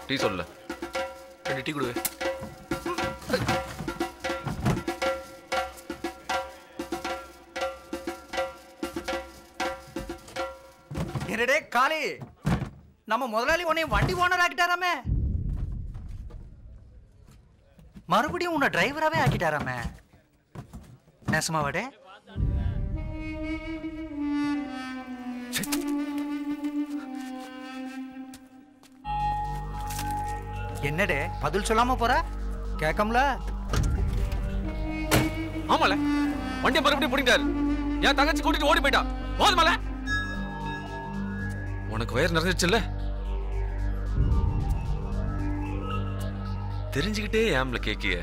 டீ சொல்ல. 2 டீ கொடு. என்னடே காளி, நம்ம முதலாளி உன்னை வண்டி ஓனர் ஆக்கிட்டாராமே. மறுபடியும் உன்னை டிரைவராவே ஆக்கிட்டாராமே. நேசமாவாடே? என்னடே பதில் சொல்லாம போற? கேட்கம்ல? ஆமால வண்டியை மறுபடியும் பிடிக்கிறாரு. என் தங்கச்சி கூட்டிட்டு ஓடி போயிட்டா. போதுமால உனக்கு வயிறு நிறைஞ்சிருச்சுல்ல? தெரிஞ்சுக்கிட்டே ஏம்ல கேக்கிய?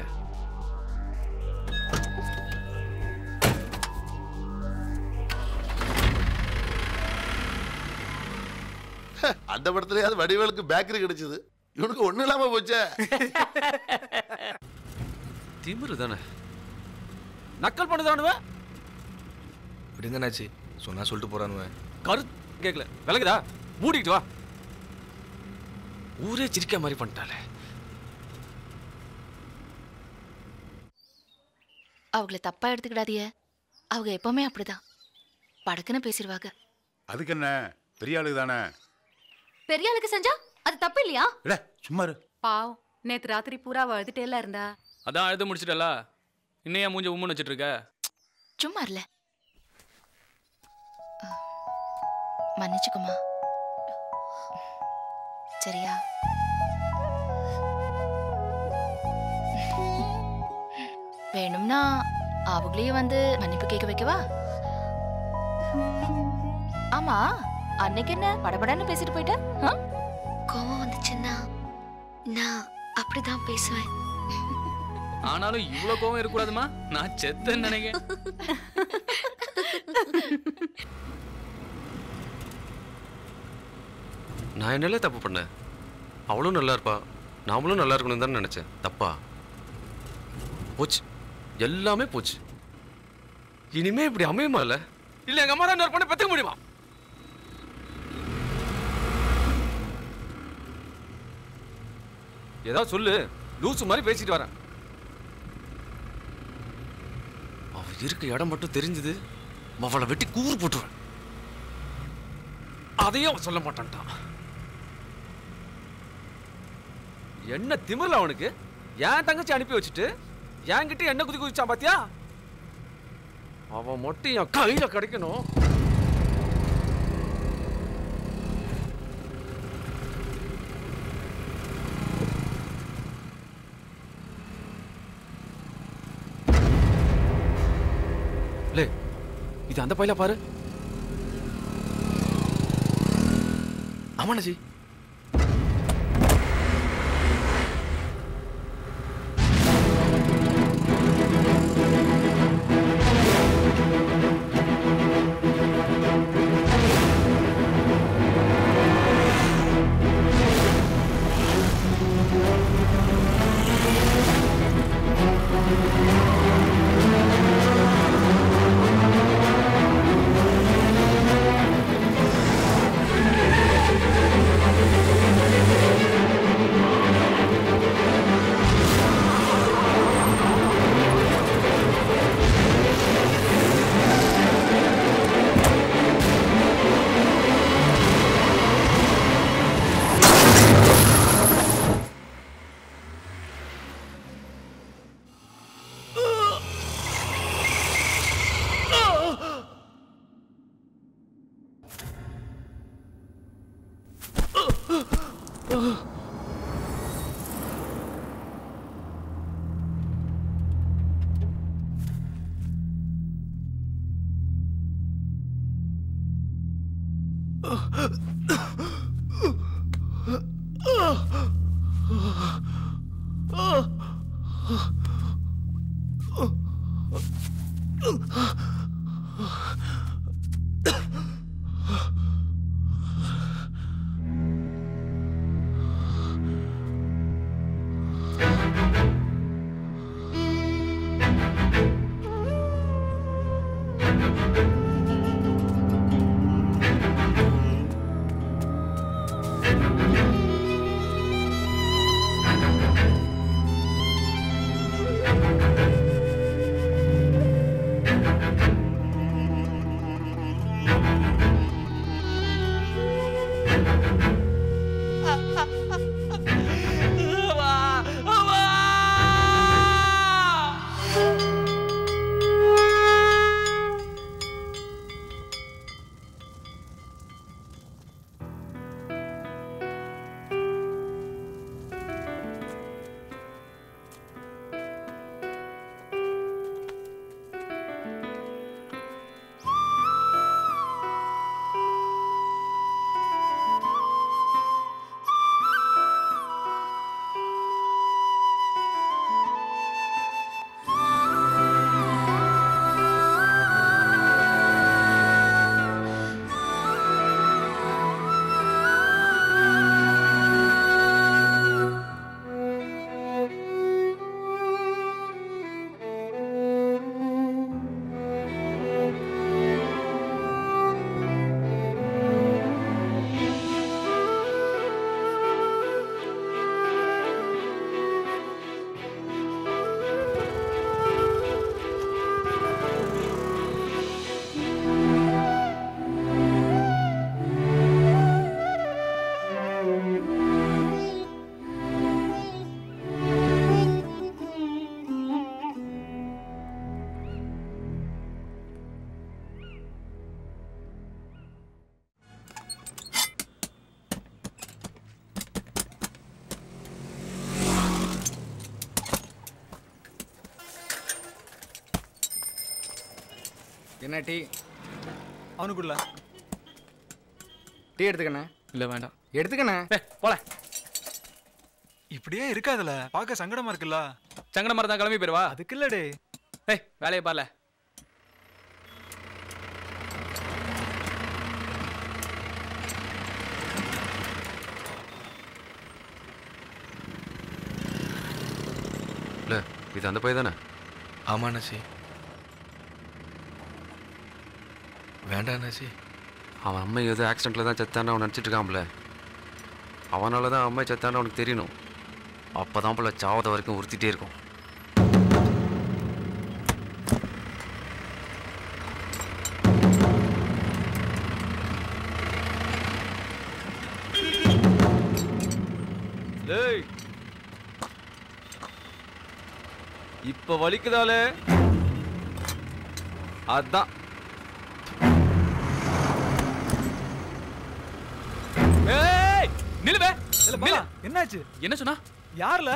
அந்த படத்துலயாவது வடிவேலுக்கு பேக்கரி கிடைச்சது. இவனுக்கு ஒண்ணு இல்லாம போச்சே. திமிரு தானே. நக்கல் பண்ணுதானுவ. விடுங்கண்ணாச்சி, சொன்னா சொல்லிட்டு போறானுவ. கருத்து கேட்கல. விலகுதா? மூடிக்கிட்டு வா. ஊரே சிரிக்க மாதிரி பண்ணிட்டாலே. அவங்கள தப்பா எடுத்துக்கிடாதீய. அவங்க எப்பவுமே அப்படிதான் படக்குன்னு பேசிடுவாங்க. அதுக்கு என்ன பெரிய ஆளுக்கு தானே. பெரிய ஆளுக்கு செஞ்சா அது தப்பு இல்லையா? இல்ல சும்மா இரு. பாவம் நேத்து ராத்திரி பூரா அழுதுட்டேல இருந்தா. அதான் அழுது முடிச்சிட்டல. இன்னையா மூஞ்ச உம்முன்னு வச்சிட்டு இருக்க? சும்மா இல்ல. மன்னிச்சுக்குமா. சரியா? வேணும்னா அவங்களே வந்து மன்னிப்பு கேட்க வைக்கவா? ஆமா, அன்னைக்கு என்ன படபடன்னு பேசிட்டு போயிட்ட? கோவம் வந்துச்சுன்னா நான் அப்படிதான் பேசுவேன். ஆனாலும் இவ்வளவு கோவம் இருக்கக்கூடாதுமா. நான் செத்தேன்னு நினைக்கிறேன். நான் என்னல தப்பு பண்ணேன்? அவளும் நல்லா இருப்பா, நாமளும் நல்லா இருக்கணும் தான் நினைச்சேன். தப்பா போச்சு, எல்லாமே போச்சு. இனிமே இப்படி அமையுமா? இல்ல எங்க அம்மா தான் இன்னொரு பொண்ணை பெத்துக்க முடியுமா? ஏதாவது சொல்லு, லூசு மாதிரி பேசிட்டு வரேன். அவ இருக்க இடம் மட்டும் தெரிஞ்சது, அவளை வெட்டி கூறு போட்டுருவேன். அதையும் அவன் சொல்ல மாட்டான்ட்டான். என்ன திமிரல அவனுக்கு? என் தங்கச்சி அனுப்பி வச்சுட்டு என்கிட்ட என்ன குதிச்சான் பாத்தியா? அவன் மட்டும் என் கையில கிடைக்கணும். இது அந்த பையில பாரு. ஆமாண்ணாச்சி. என்ன டீ? அவனுக்குள்ள டீ எடுத்துக்கண்ணே. இல்ல வேண்டாம். எடுத்துக்கண்ணே. போல. இப்படியே இருக்காதுல, பார்க்க சங்கடமா இருக்குல்ல. சங்கடமா இருந்தா கிளம்பி போயிருவா. அதுக்கு இல்லடே. ஏய் வேலையை பாருல. இல்ல இது அந்த பையன் தானே? ஆமா நசி. வேண்டாம் நசி. அவன் அம்மை ஏதோ ஆக்சிடென்ட்ல தான் செத்தான்னு அவன் நினச்சிட்டு இருக்கான்ல. அவனால தான் அம்மை செத்தான்னு அவனுக்கு தெரியணும். அப்பதான் போல சாவத வரைக்கும் உறுத்திட்டே இருக்கும். இப்ப வலிக்குதாலே? அதான் ஏய் நில்லுவே. இல்ல பாலா, என்னாச்சு? என்ன சொன்னா? யார்ல?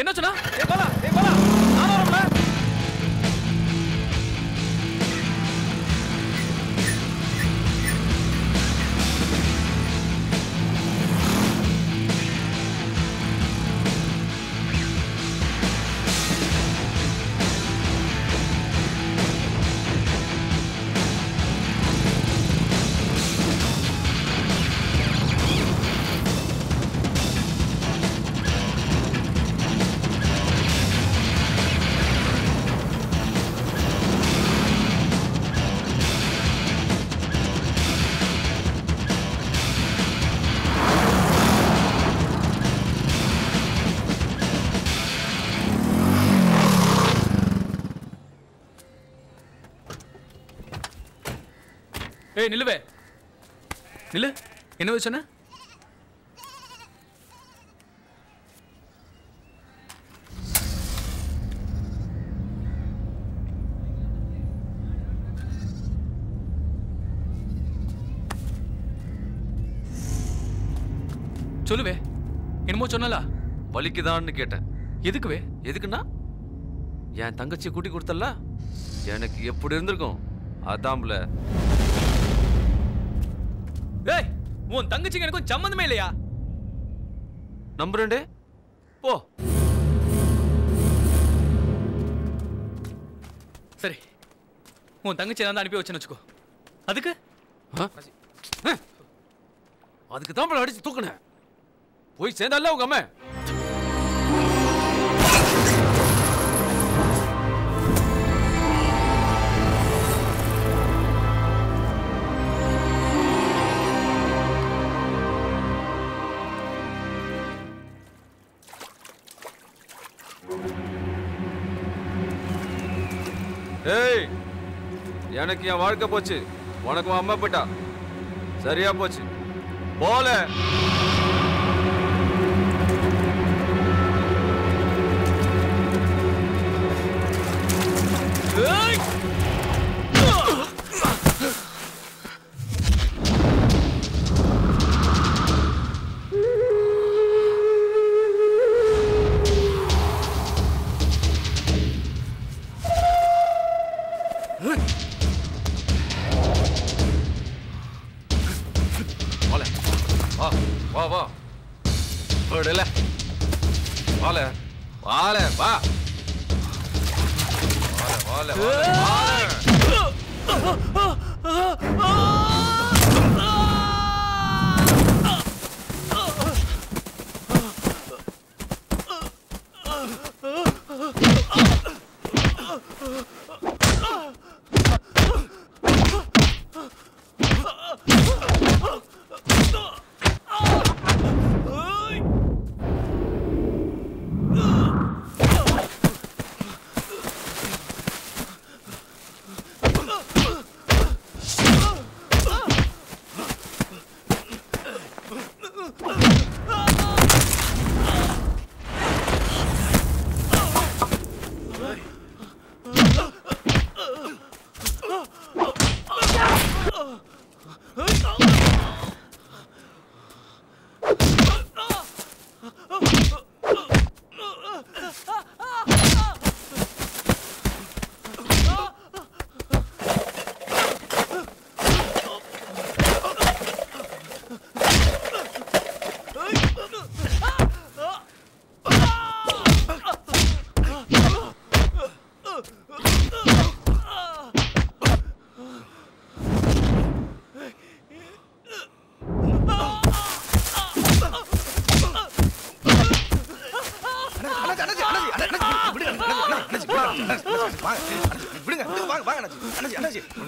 என்ன சொன்னா? ஏய் பாலா, நான் வரேன்ல. ஏய் நில்லுவே. நில்லு. என்ன சொன்ன? சொல்லுவே. என்னமோ சொன்னல. வலிக்குதான்னு கேட்டேன். எதுக்குவே? எதுக்குன்னா என் தங்கச்சி கூட்டி கொடுத்தல, எனக்கு எப்படி இருந்திருக்கும் அதாம்ல. ஏய் உன் தங்கச்சிக்கு எனக்கும் சம்மந்தமே இல்லையா? நம்புறேன்டே போ. சரி உன் தங்கச்சி நான் அனுப்பி வச்சேன்னு வச்சுக்கோ. அதுக்கு அதுக்கு தான் போல அடிச்சு தூக்குனேன். போய் சேர்ந்தால உங்க அம்மா. ஏய் எனக்கு என் வாழ்க்கை போச்சு, உனக்கு அம்மா போயிட்டா. சரியா போச்சு போல. வா வா விடல. வால வால வா. வால வால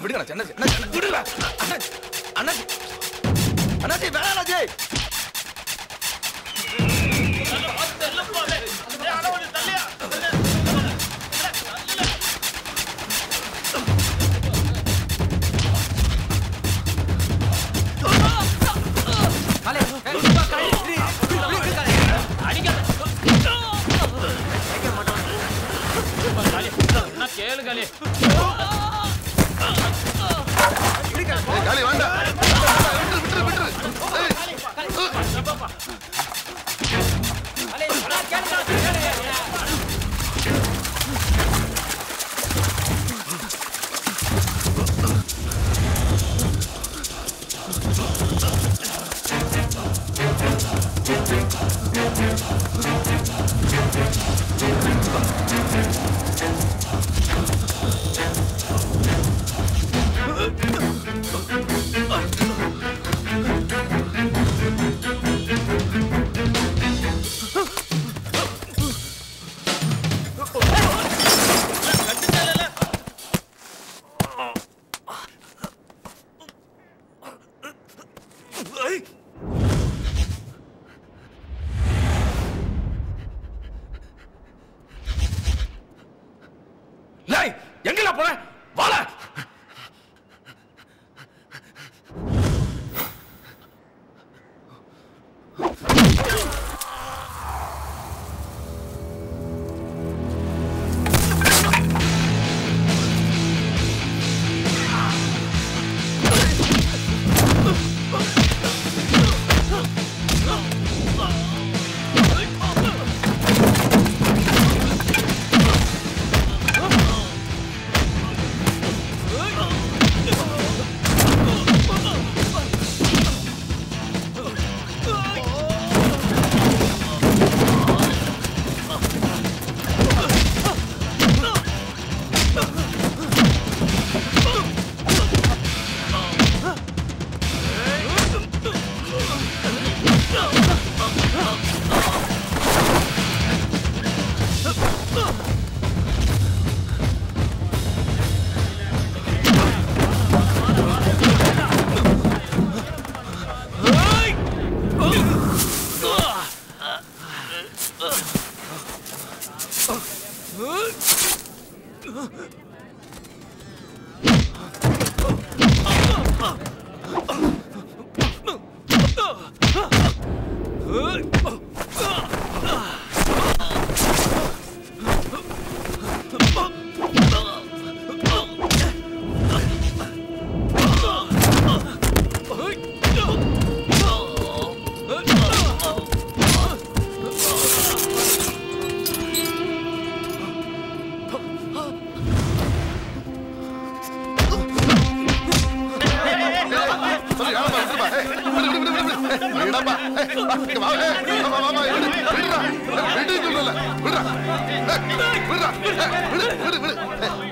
விடுங்க அண்ணாச்சி அண்ணாச்சி விடுங்க அண்ணாச்சி அண்ணாச்சி அண்ணாச்சி வேணாம் அண்ணாச்சி கேளு காலி காலி வேண்டாம் விட்டுரு விட்டுரு எங்கெல்லாம் போன வாழ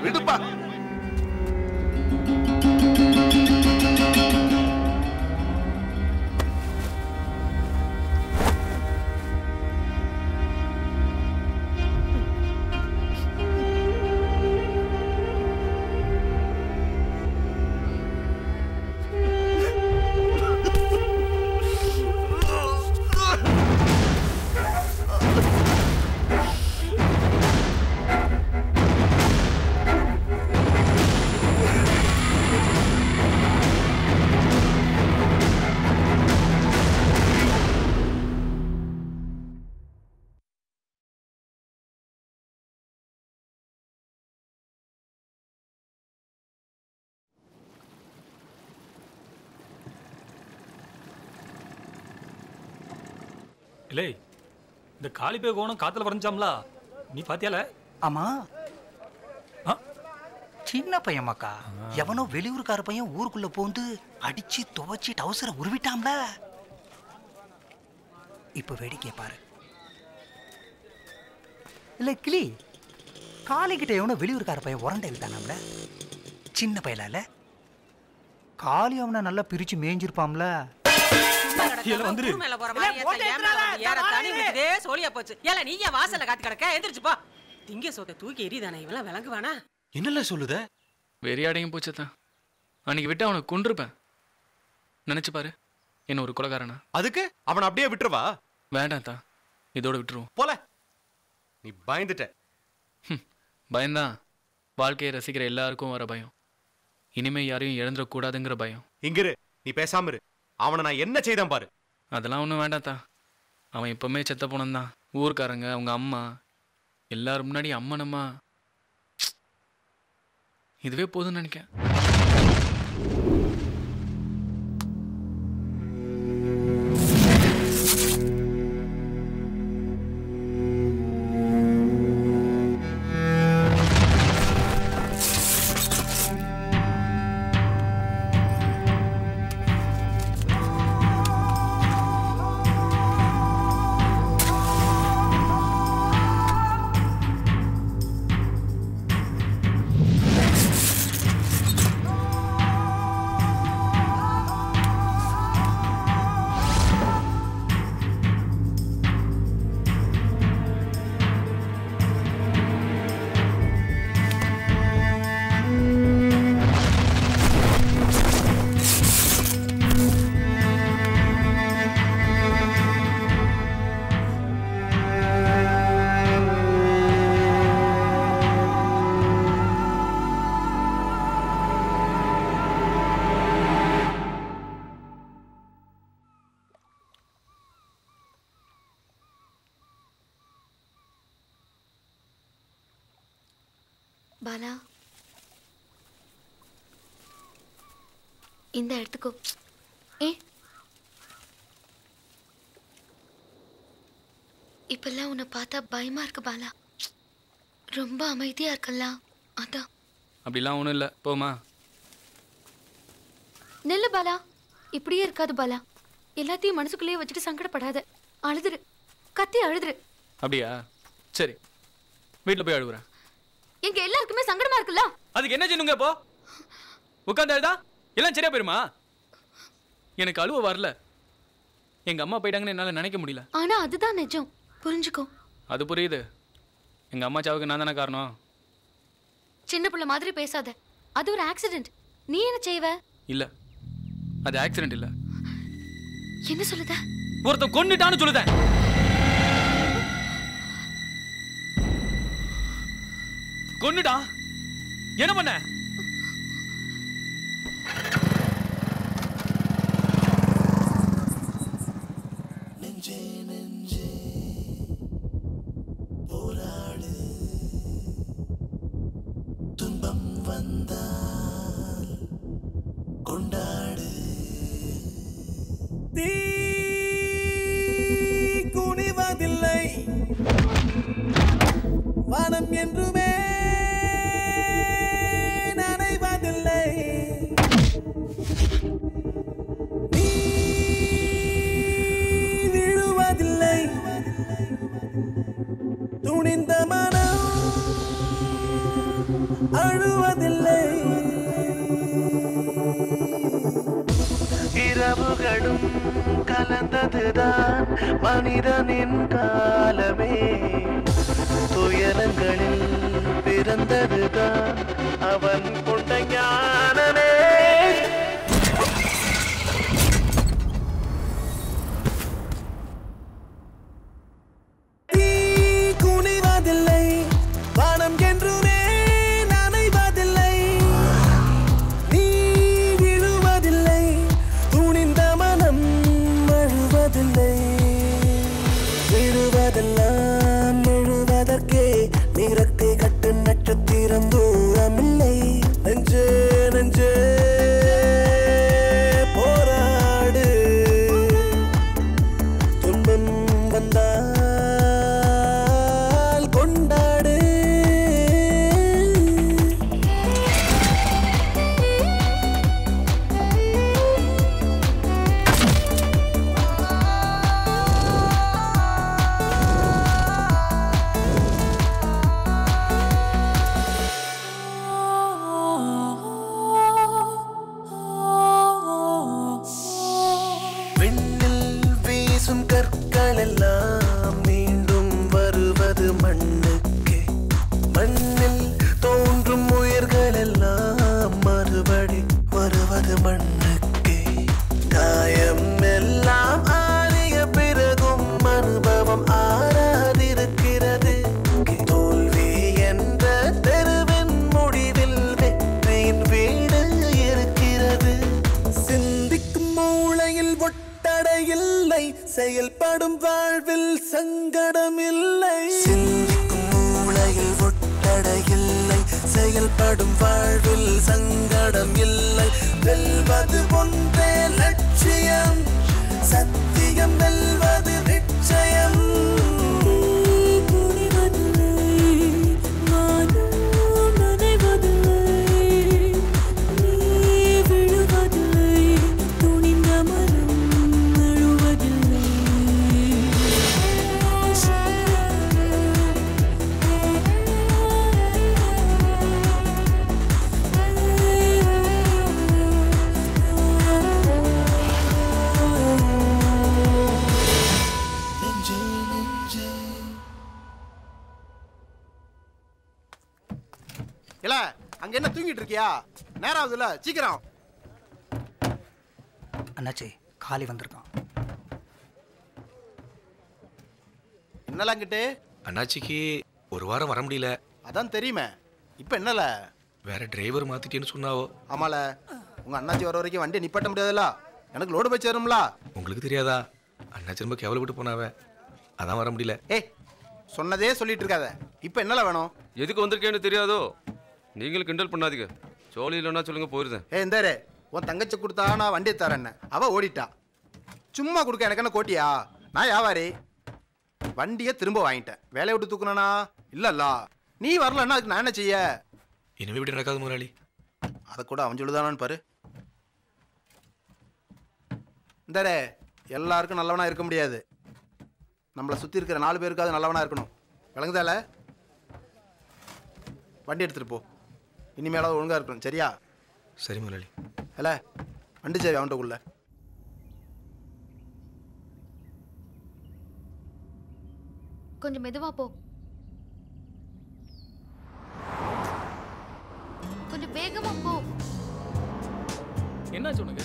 விடுப்பா இல்லை இந்த காளிப்பே கோணம் காத்துல வரைஞ்சாம்ல நீ பாத்தியால ஆமா சின்ன பையன் மக்கா எவனோ வெளியூர்கார பையன் ஊருக்குள்ள போந்து அடிச்சு துவச்சி டவுசரை உருவிட்டாம்ல. இப்ப வேடிக்கை பாரு. இல்ல கிளி காளிகிட்ட எவனோ வெளியூர்கார பையன் உரண்டை விட்டானாம்ல. சின்ன பையலால காளி அவனை நல்லா பிரிச்சு மேய்ஞ்சிருப்பாம்ல. வந்துரு மேல போற மாதிரி ஏற தனி விட்டுதே சோலியா போச்சு. ஏல நீ ஏன் வாசல்ல காத்து கிடக்க? எந்திரிச்சு போ. திங்க சோத்தை தூக்கி எரிதானே இவெல்லாம் விளங்குவானா? என்னல சொல்லுத? வெறியாடையும் போச்சுதான். அன்னைக்கு விட்டு அவனை கொன்றுப்பேன். நினைச்சு பாரு, என்ன ஒரு கொலைகாரனா. அதுக்கு அவனை அப்படியே விட்டுருவா? வேண்டாம் தா, இதோட விட்டுருவோம். போல. நீ பயந்துட்ட. பயந்தான் வாழ்க்கையை ரசிக்கிற எல்லாருக்கும் வர பயம். இனிமே யாரையும் இழந்துடக்கூடாதுங்கிற பயம். இங்கிரு, நீ பேசாம இரு. அவனை நான் என்ன செய்தான் பாரு. அதெல்லாம் ஒன்றும் வேண்டாத்தா. அவன் எப்பவுமே செத்த போனந்தான். ஊர்க்காரங்க, அவங்க அம்மா எல்லாரும் முன்னாடி அம்மனம்மா. இதுவே போதும்னு நினைக்கிறேன். பாலா, இந்த எடுத்துக்கோ. இப்பெல்லாம் உன்னை பார்த்தா பயமா இருக்கு பாலா. ரொம்ப அமைதியா இருக்கல்ல, அதான். அப்படிலாம் ஒன்றும் இல்லை, போமா. நெல்லு பாலா, இப்படியே இருக்காது பாலா. எல்லாத்தையும் மனசுக்குள்ளேயே வச்சுட்டு சங்கடப்படாத. அழுதுரு, கத்தி அழுதுரு. அப்படியா? சரி, வீட்டில் போய் அழுகுறேன். எங்க எல்லாருக்குமே சங்கடமா இருக்குல்ல. அதுக்கு என்ன செய்யணுங்க? இப்போ உட்காந்து அழுதா எல்லாம் சரியா போயிருமா? எனக்கு அழுவ வரல. எங்க அம்மா போயிட்டாங்கன்னு என்னால நினைக்க முடியல. ஆனா அதுதான் நிஜம், புரிஞ்சுக்கோ. அது புரியுது. எங்க அம்மா சாவுக்கு நான் தானே காரணம். சின்ன பிள்ளை மாதிரி பேசாத. அது ஒரு ஆக்சிடென்ட். நீ என்ன செய்வ? இல்ல, அது ஆக்சிடென்ட் இல்ல. என்ன சொல்லுத? ஒருத்தன் கொன்னுட்டான்னு சொல்லுதேன். கொன்னுடா. என்ன பண்ண? நெஞ்சே நெஞ்சே போராடு, துன்பம் வந்தால் கொண்டாடு. தீ குனிவதில்லை, வானம் என்றுமே நனைவதில்லை. நீ விழுவதில்லை, துணிந்த மனம் அழுவதில்லை. இரவுகளும் கலந்ததுதான் மனிதனின் காலமே. துயரங்களில் பிறந்ததுதான் அவன் கொண்ட ஞானமே. குனிவதில்லை, வானம் என்றுமே நனைவதில்லை. நீ விழுவதில்லை, துணிந்த மனம் அழுவதில்லை. விழுவதெல்லாம் எழுவதற்கே நிறத்தை கட்டு நட்சத்திரம் தூரமில்லை. நெஞ்சே நெஞ்சே மாறுவது மண்ணுக்கே காயம் எல்லாம் ஆறிய பிறகும் அனுபவம் ஆறாதிருக்கிறது தோல்வி என்ற தெருவின் முடிவில் வெற்றியின் வீடு இருக்கிறது சிந்திக்கும் மூளையில் ஒட்டடையில்லை செயல்படும் வாழ்வில் சங்கடம் இல்லை சிந்திக்கும் மூளையில் ஒட்டடையில்லை செயல்படும் வாழ்வில் சங்கடம் இல்லை வெல்வது ஒன்றே லட்சியம் சத்தியம் வெல்வது நிச்சயம் அங்க என்ன தூங்கிட்டு இருக்கியா? நேரம் ஆகுதுல, சீக்கிரம். அண்ணாச்சி காலி வந்திருக்கான். என்னலாம் கிட்டே? அண்ணாச்சிக்கு ஒரு வாரம் வர முடியல. அதான் தெரியுமே. இப்போ என்னல? வேற டிரைவர் மாத்திட்டேன்னு சொன்னாவோ. ஆமால. உங்க அண்ணாச்சி வர வரைக்கும் வண்டி நிப்பாட்ட முடியாதுல்ல. எனக்கு லோடு போய் சேரும்ல. உங்களுக்கு தெரியாதா? அண்ணாச்சி ரொம்ப கேவலப்பட்டு போனாவே. அதான் வர முடியல. ஏய் சொன்னதே சொல்லிட்டு இருக்காத. இப்போ என்னல வேணும்? எதுக்கு வந்திருக்கேன்னு தெரியாதோ? நீங்களும் கிண்டல் பண்ணாதீங்க. சோழி இல்லைன்னா சொல்லுங்க போயிருந்தேன். இந்தாரு உன் தங்கச்சி கொடுத்தா நான் வண்டியை தரேன்னு அவ ஓடிட்டா. சும்மா கொடுக்க எனக்கு என்ன கோட்டியா? நான் வியாபாரி. வண்டியை திரும்ப வாங்கிட்டேன். வேலையை விட்டு தூக்கணும்னா இல்லல்ல. நீ வரலன்னா அதுக்கு நான் என்ன செய்ய? இனிமே இப்படி நடக்காது முதலாளி. அதை கூட அவன் சொல்லுதானான்னு பாரு. இந்தாரே எல்லாருக்கும் நல்லவனா இருக்க முடியாது. நம்மளை சுற்றி இருக்கிற 4 பேருக்காவது நல்லவனா இருக்கணும். விளங்குதால? வண்டி எடுத்துட்டு போ. இனிமேலாவது ஒழுங்கா இருக்கணும். சரியா? சரி முதலாளி. இல்ல வண்டி சரி அவன்கிட்டக்குள்ள. கொஞ்சம் மெதுவா போ. கொஞ்சம் வேகமா போ. என்ன சொன்னீங்க?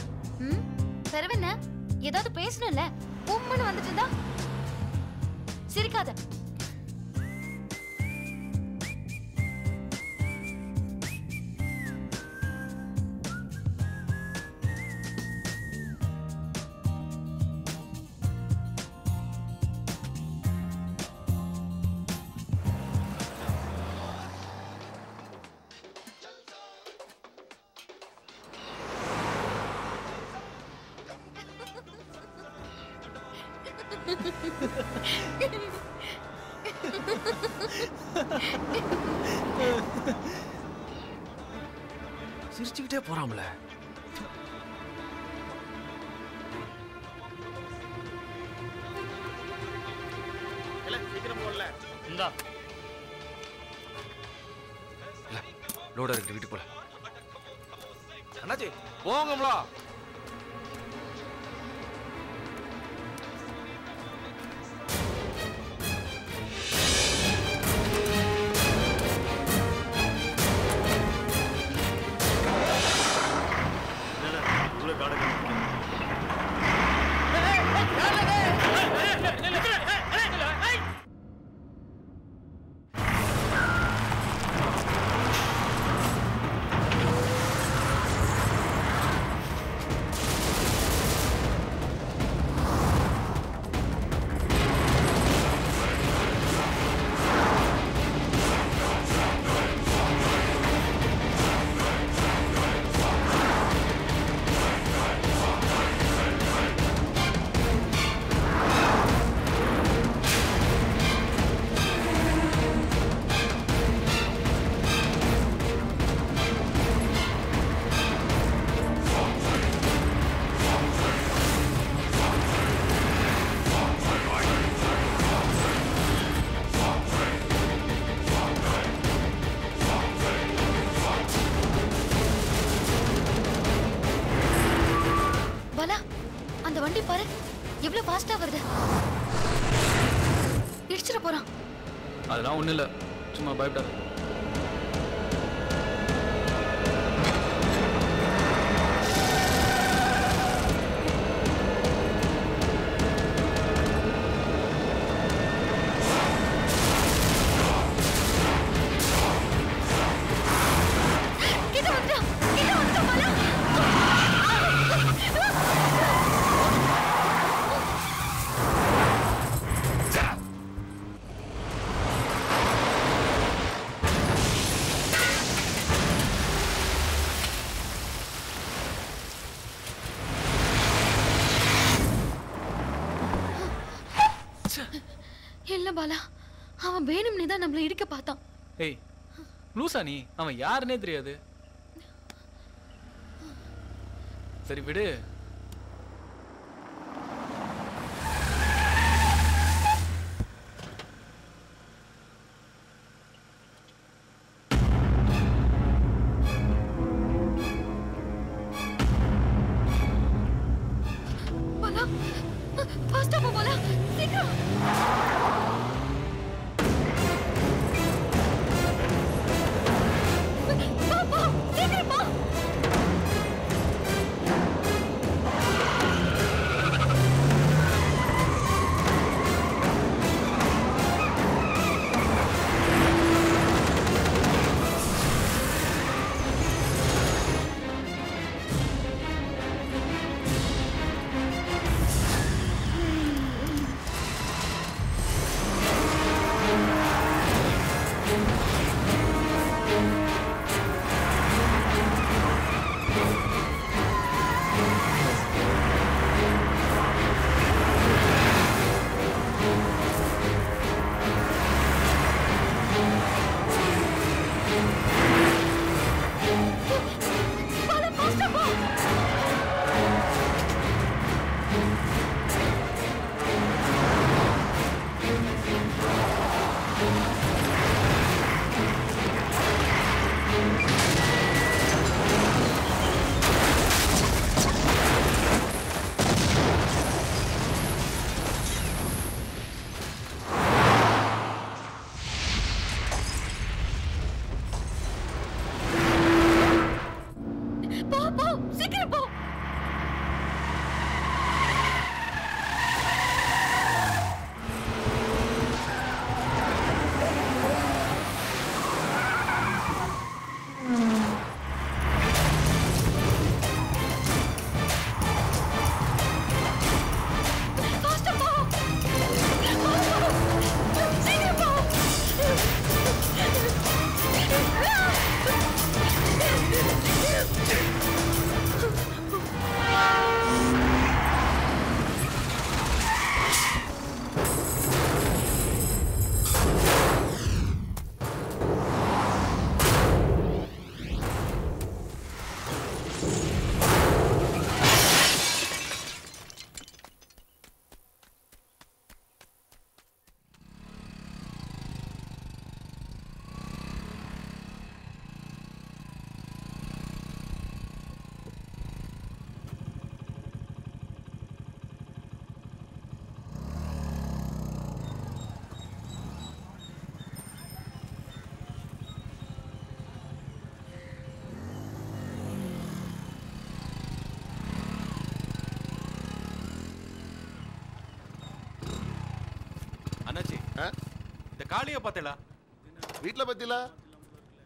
சரவண்ண ஏதாவது பேசணும்ல. உம்முன்னு வந்துட்டு இருந்தா சிரிக்காத. சிரிச்சுக்கிட்டே போறாம்ல. சீக்கிரம் போடல. இந்தா லோடா இருக்கு வீட்டுக்கு போல. அண்ணாச்சி போங்கம்லா. வண்டி பாரு எவ்வளவு ஃபாஸ்டா வருது. இடிச்சிட போறான். அதெல்லாம் ஒண்ணு இல்ல, சும்மா பயப்படாத. இல்ல பாலா, அவன் வேணும்னே தான் நம்மள இடிக்க பார்த்தான். ஏய் லூசா நீ? அவன் யாருன்னே தெரியாது. சரி விடு. பாலா, ஃபாஸ்டா போ பாலா, சீக்கிரம். போ போ, சீக்கிரம் போ. பாலா, ஃபாஸ்டா போ. போ போ, சீக்கிரம் போ. ஃபாஸ்டா போ. போ, போ. சீக்கிரம் போ. அண்ணாச்சி, இந்த காளிய பார்த்தல? வீட்ல பத்தில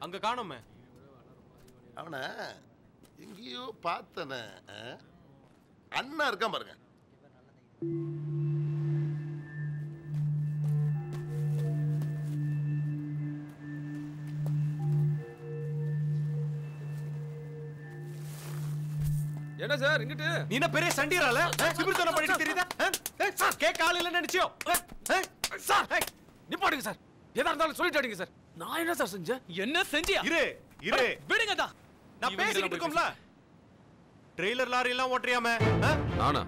அங்க காணோமே. அவனை எங்கேயோ பார்த்தன. அண்ணா இருக்கான் பாருங்க. என்ன சார் இங்கிட்டு? நீ என்ன பெரிய சண்டியரால சிபிர்த்தன பண்ணிட்டு தெரியுதா? சார் கேக்க ஆள் இல்ல நினைச்சியோ? Sir நிப்பாடுங்க sir. எதா இருந்தாலும் சொல்லிட்டாடுங்க சார். நான் என்ன சார் செஞ்சேன்? என்ன செஞ்சியா? இரு இரு, விடுங்க தான். நான் பேசிக்கிட்டு இருக்கோம்ல. ட்ரெய்லர் லாரி எல்லாம் ஓட்டுறியாமே? நானா?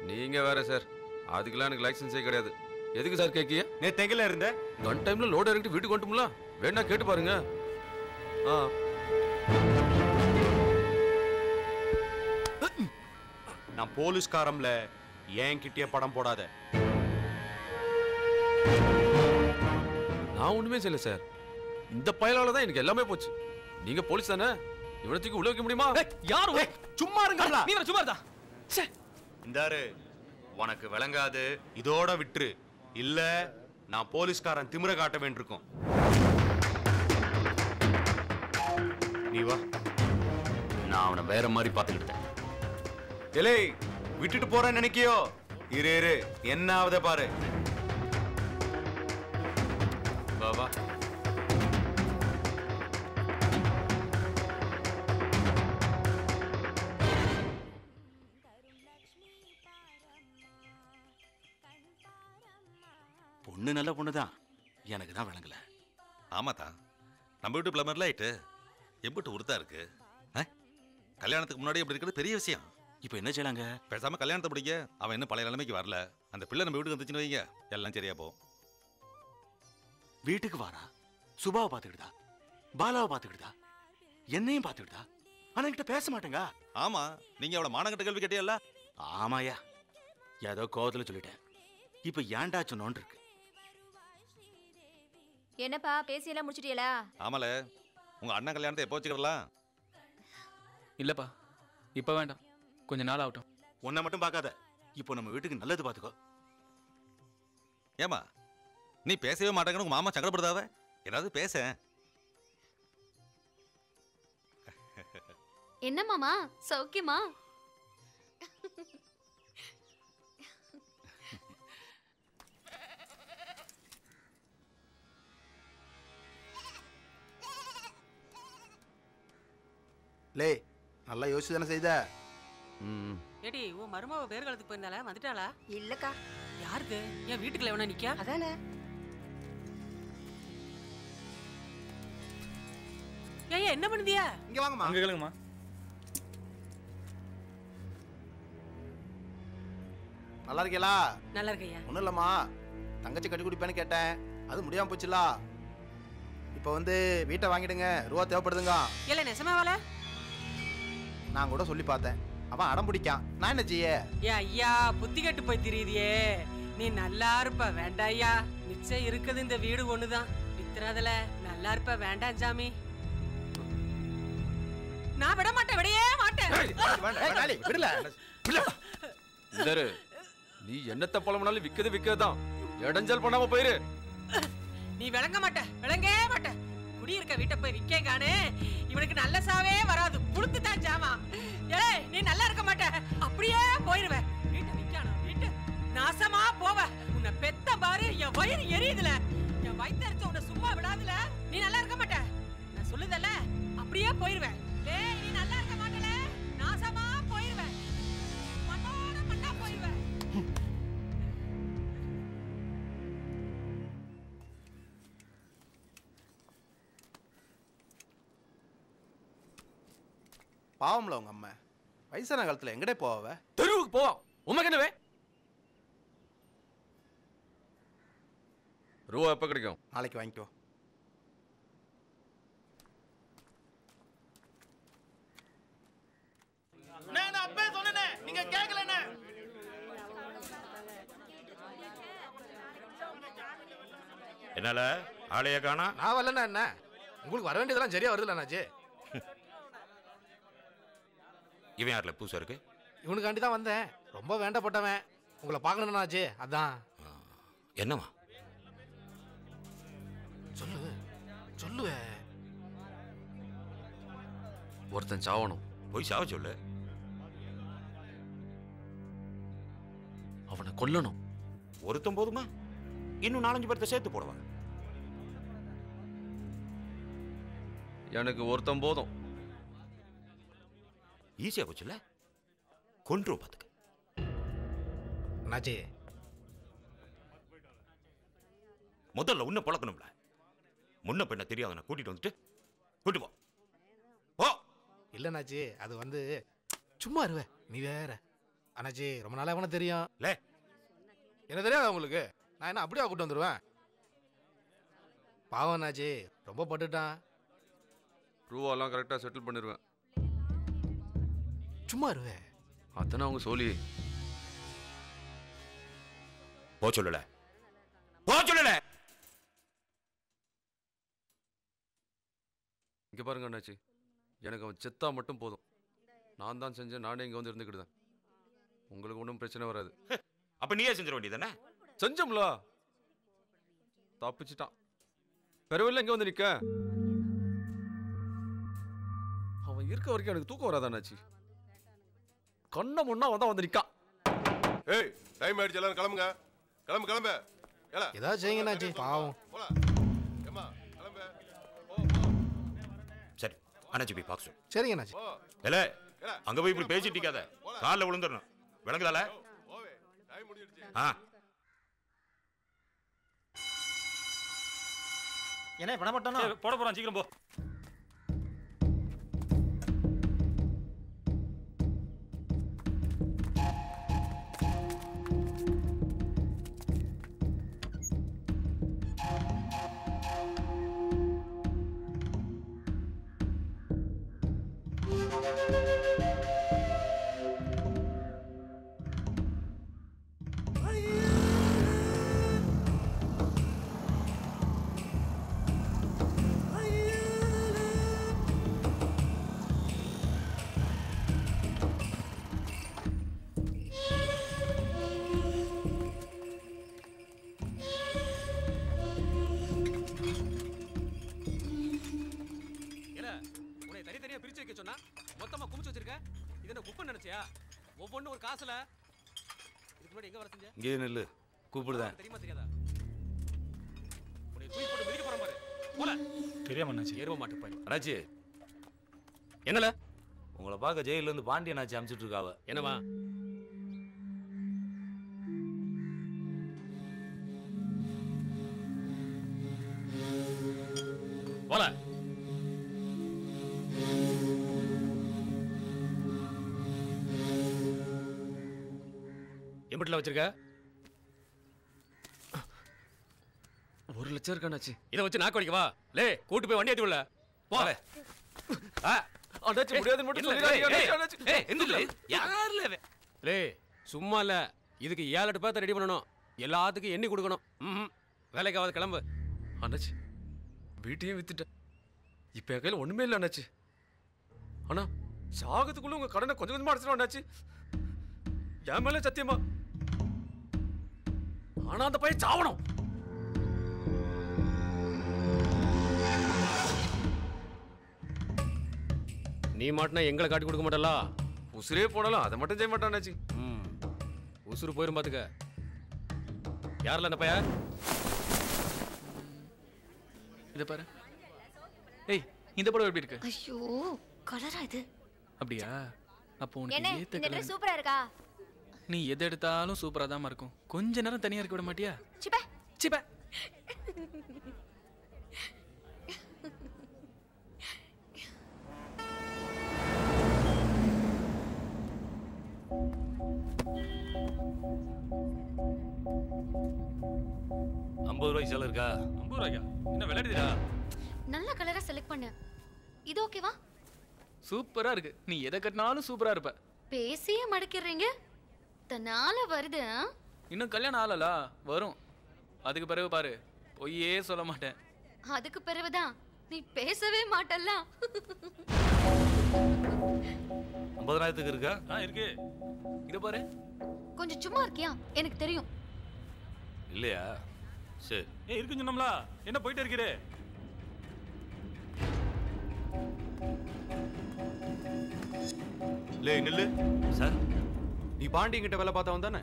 நீங்க வேற சார். அதுக்கெல்லாம் எனக்கு லைசென்ஸே கிடையாது. எதுக்கு சார் கேக்கிய? நேத்து எங்கல இருந்த? கன் டைம்ல லோட் இறக்கிட்டு வீட்டுக்கு வந்துட்டோம்ல. வேணா கேட்டு பாருங்க. நான் போலீஸ்காரம்ல ஏன் கிட்டிய படம் போடாத. நான் ஒண்ணுமே செய்யல சார். இந்த பயலால தான் எனக்கு எல்லாமே போச்சு. நீங்க போலீஸ் தானே? இவ்வளவுக்கு உள்ள வைக்க முடியுமா? யாரு? சும்மா இருங்கடா. நீ சும்மா இருடா. இந்தாரு, உனக்கு விளங்காது. இதோட விட்டுரு. இல்ல நான் போலீஸ்காரன் திமிர காட்ட வேண்டியிருக்கும். நீ வா. நான் அவனை வேற மாதிரி பார்த்துக்கிட்டேன். எலே விட்டுட்டு போறேன்னு நினைக்கியோ? இரு இரு, என்ன ஆவத பாரு. வா வா. பொண்ணு நல்ல பொண்ணு தான், எனக்கு தான் விளங்கல. ஆமாத்தா, நம்ம வீட்டு பிளம்பர்ல ஆயிட்டு எம்பிட்டு உறுத்தா இருக்கு. கல்யாணத்துக்கு முன்னாடி எப்படி இருக்கிறது பெரிய விஷயம். இப்போ என்ன செய்யலாங்க? பேசாம கல்யாணத்தை பிடிக்க. அவன் இன்னும் பழைய நிலைமைக்கு வரல. அந்த பிள்ளை நம்ம வீட்டுக்கு வந்துச்சுன்னு வைங்க, எல்லாம் சரியா போகும். வீட்டுக்கு வாரா, சுபாவை பார்த்துக்கிட்டா, பாலாவை பார்த்துக்கிட்டா, என்னையும் பார்த்துக்கிட்டா, ஆனா என்கிட்ட பேச மாட்டேங்க. ஆமா, நீங்க அவளை மானங்கட்ட கேள்வி கேட்டியல்ல? ஆமாயா, ஏதோ கோவத்துல சொல்லிட்டேன். இப்ப ஏன்டா சொன்னோன்னு இருக்கு. என்னப்பா பேசியெல்லாம் முடிச்சிட்டியலா? ஆமால, உங்க அண்ணன் கல்யாணத்தை எப்போ வச்சுக்கலாம்? இல்லப்பா, இப்ப வேண்டாம், கொஞ்ச நாள் ஆகட்டும். உன்னை மட்டும் பார்க்காத, இப்போ நம்ம வீட்டுக்கு நல்லது பார்த்துக்கோ. ஏமா நீ பேசவே மாட்டேங்கன்னு உங்க மாமா சங்கடப்படுதாவ? ஏதாவது பேச. என்ன மாமா, சௌக்கியமா? லே, நல்லா யோசிச்சு தானே செய்த? ஏடி உன் மருமவ பேர் காலத்துக்கு போயிருந்தாளா? வந்துட்டாளா? இல்லக்கா. யாருது? என் வீட்டுக்குள்ள எவனா நிக்கா? அதானே. ஏய் என்ன பண்ணுதியா? இங்க வாங்கம்மா. அங்க கேளுங்கம்மா. நல்லா இருக்கீங்களா? நல்லா இருக்கையா. ஒன்றும் இல்லைம்மா, தங்கச்சி கட்டி குடிப்பேன்னு கேட்டேன், அது முடியாமல் போச்சுல. இப்போ வந்து வீட்டை வாங்கிடுங்க, ரூபா தேவைப்படுதுங்க. இல்ல நெசமாவால? நான் கூட சொல்லி பார்த்தேன், அவன் அடம் பிடிக்கான். நான் என்ன செய்ய? ஏ ஐயா, புத்தி கட்டு போய் திரியுதியே. நீ நல்லா இருப்ப, வேண்டாம் ஐயா. மிச்சம் இருக்குது இந்த வீடு ஒண்ணுதான், வித்துறாதல. நல்லா இருப்ப, வேண்டாம் சாமி. நான் விட மாட்டேன், விடையே மாட்டேன். விடல. நீ என்னத்த பழமனாலும் விக்கதான் இடைஞ்சல் பண்ணாம போயிரு. நீ விளங்க மாட்ட, விளங்கவே மாட்ட. குடியிருக்க வீட்டை போய் விக்கே காணு, இவனுக்கு நல்ல சாவே வராது. புளுத்து தான் ஜாமா. ஏய் நீ நல்லா இருக்க மாட்ட, அப்படியே போயிருவ. வீட்டை விக்கானோ, வீட்டு நாசமா போவ. உன்னை பெத்த பாரு, என் வயிறு எரியுதுல. என் வயித்தறிச்ச உன்னை சும்மா விடாதுல. நீ நல்லா இருக்க மாட்ட, நான் சொல்லுதல்ல, அப்படியே போயிருவேன். ஏய் நீ நல்லா இருக்க மாட்டல, நாசமா போயிருவேன். மண்ணோட மண்ணா போயிருவேன். பாவம்ல உங்க அம்மா, வயசான காலத்துல எங்கடே போவ? தெருவுக்கு போ. உமக்கு என்னவே? ரூபா எப்ப கிடைக்கும்? நாளைக்கு வாங்கிக்கோ. நான் அப்பவே சொன்னேனே, நீங்க கேட்கலனே. என்னால ஆளைய காணா? நான் வரலன்னா என்ன, உங்களுக்கு வர வேண்டியதெல்லாம் சரியா வருதுல அண்ணாச்சி. இவன் யார்ல பூசா இருக்கு? இவனுக்காண்டி தான் வந்தேன், ரொம்ப வேண்டப்பட்டவன். உங்களை பார்க்கணும்னாச்சு, அதான். என்னவா? சொல்லுவே. ஒருத்தன் சாவணும். போய் சாவ சொல்லு. அவனை கொல்லணும். ஒருத்தன் போதுமா? இன்னும் 4-5 பேர்த்த சேர்த்து போடுவாங்க. எனக்கு ஒருத்தன் போதும். ஈஸியா போச்சுல்ல? கொன்றும் பாத்துக்க. அண்ணாச்சி, முதல்ல உன்னை பழக்கணும்ல. முன்ன பெண்ண தெரியாத கூட்டிட்டு வந்துட்டு கூட்டு போ. போ. இல்லைண்ணாச்சி, அது வந்து சும்மா இருவே. நீ வேற. அண்ணாச்சி, ரொம்ப நாளா அவனை தெரியும். என்ன தெரியாது உங்களுக்கு? நான் என்ன அப்படியே கூட்டு வந்துடுவேன்? பாவம் அண்ணாச்சி, ரொம்ப பட்டுட்டான். ரூபாலாம் கரெக்டாக செட்டில் பண்ணிடுவேன். சும்மா இருவே. அத்தனை அவங்க சொல்லி போ சொல்லல. போ சொல்லல. இங்கே பாருங்க அண்ணாச்சி, எனக்கு அவன் செத்தா மட்டும் போதும். நான் தான் செஞ்சேன், நானே இங்கே வந்து இருந்துக்கிட்டுதான். உங்களுக்கு ஒன்றும் பிரச்சனை வராது. அப்ப நீயே செஞ்சிட வேண்டியதானே? செஞ்சோம்ல, தப்பிச்சிட்டான். பெருவில்ல இங்கே வந்து நிற்க. அவன் இருக்க வரைக்கும் எனக்கு தூக்கம் வராது அண்ணாச்சி. கண்ண முன்னா வந்தா வந்து நிற்கா. ஏய் டைம் ஆயிடுச்சு, எல்லாரும் கிளம்புங்க. கிளம்பு கிளம்பு. ஏதாவது செய்யுங்க அண்ணாச்சி, பாவம். சரி அண்ணாச்சி போய் பார்க்க சொல்லு. சரிங்க அண்ணாச்சி. இல்ல அங்க போய் இப்படி பேசிட்டு இருக்காத, காலில் விழுந்துடணும். விளங்குதால? ஆ என்ன பண்ண மாட்டானோ போட போறான் சீக்கிரம் போ. மொத்தமா குமிச்சு வச்சிருக்க. இது என்ன குப்பை நினைச்சியா? ஒவ்வொன்றும் ஒரு காசுல. இதுக்கு முன்னாடி எங்க வர செஞ்ச? இங்கே நில்லு, கூப்பிடுதேன். தெரியுமா தெரியாதா? உன்னை தூக்கி போட்டு மிதிக்க போறேன் பாரு. போல. தெரியாம அண்ணாச்சி. ஏறுவ மாட்டு பாரு. அண்ணாச்சி என்னல? உங்களை பார்க்க ஜெயில இருந்து பாண்டியன் ஆச்சு அனுப்பிச்சிட்டு இருக்காவ. என்னவா? போல. எம்பிட்டில் வச்சிருக்க? 1 லட்சம் இருக்காச்சு. இதை வச்சு நாக்கு வடிக்கவா? லே கூட்டு போய் வண்டி ஏத்தி உள்ள போல. அண்ணாச்சி முடியாதுன்னு மட்டும் சொல்லிடாதீங்க. யாருல? லே சும்மா இல்ல, இதுக்கு 7-8 பேர்த்த ரெடி பண்ணணும். எல்லாத்துக்கும் எண்ணி கொடுக்கணும். வேலைக்காவது கிளம்பு. அண்ணாச்சி வீட்டையும் வித்துட்டேன். இப்ப என் கையில ஒண்ணுமே இல்லை அண்ணாச்சி. ஆனா சாகத்துக்குள்ள உங்க கடனை கொஞ்சம் கொஞ்சமா அடிச்சிடும் அண்ணாச்சி. என் மேல சத்தியமா. ஆனா அந்த பையன் சாவணும். நீ மாட்டினா எங்களை காட்டி கொடுக்க மாட்டல. உசுரே போனாலும் அதை மட்டும் செய்ய மாட்டான் அண்ணாச்சி. உசுறு போயிரும் பாத்துக்க. யாரில் அந்த பையன்? இதை பாரு. ஏய் இந்த படம் எப்படி இருக்கு? ஐயோ கலரா இது. அப்படியா? அப்போ என்ன உனக்கு ஏத்த இந்த கலர். ட்ரெஸ் சூப்பரா இருக்கா? நீ எதை எடுத்தாலும் சூப்பரா தான் இருக்கும். கொஞ்ச நேரம் தனியா இருக்க விட மாட்டியா? சிப்ப சிப்ப. ₹50 செலவு இருக்கா? ₹50 என்ன விளையாடுதா? நல்ல கலரா செலக்ட் பண்ணு. இது ஓகேவா? சூப்பரா இருக்கு. நீ எதை கட்டினாலும் சூப்பரா இருப்ப. பேசியே மடக்கிறீங்க. தன்னால வருது. இன்னும் கல்யாணம் ஆகலல, வரும். அதுக்கு பிறகு பாரு, பொய்யே சொல்ல மாட்டேன். அதுக்கு பிறகுதான் நீ பேசவே மாட்டல்ல. 50,000க்கு இருக்கா? இருக்கு. இத பாரு. கொஞ்சம் சும்மா இருக்கியா? எனக்கு தெரியும். இல்லையா? சரி. இருக்குன்னு சொன்னோம்ல, என்ன போயிட்டே இருக்கிறே? லே நில்லு. சார் நீ பாண்டியன் கிட்ட வேலை பார்த்தவன் தானே?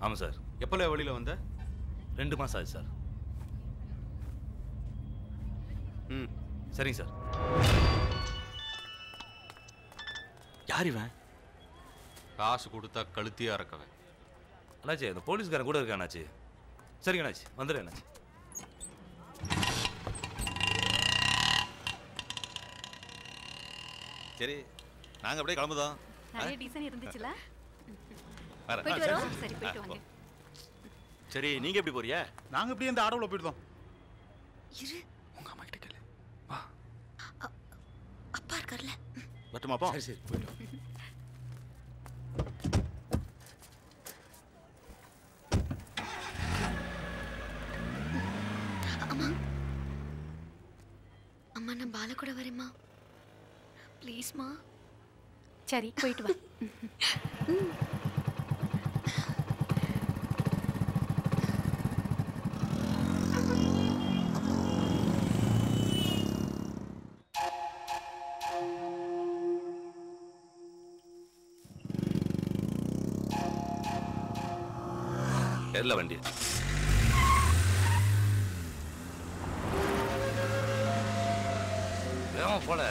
ஆமாம் சார். எப்பல வெளியில வந்த? 2 மாசம் ஆச்சு சார். சரிங்க சார். யார் இவன்? காசு கொடுத்தா கழுத்தியா இருக்கவன். அண்ணாச்சி அந்த போலீஸ்காரன் கூட இருக்கா அண்ணாச்சி. சரிங்க அண்ணாச்சி, வந்துடுறேன் அண்ணாச்சி. சரி நாங்க அப்படியே கிளம்புதோம். நிறைய டிசைன் இருந்துச்சுல. வரேன். போயிட்டு வரோம். சரி போயிட்டு வாங்க. சரி நீங்க எப்படி போறியா? நாங்க இப்படி இந்த ஆடவுல போயிட்டோம். இரு, உங்க அம்மா கிட்ட கேளு. வா. அப்பா இருக்கார்ல. மட்டுமாப்பா? சரி சரி போயிட்டு. அம்மா அம்மா நான் பால கூட வரேம்மா. ப்ளீஸ்மா. சரி போயிட்டு வா. எல்ல வண்டி போல.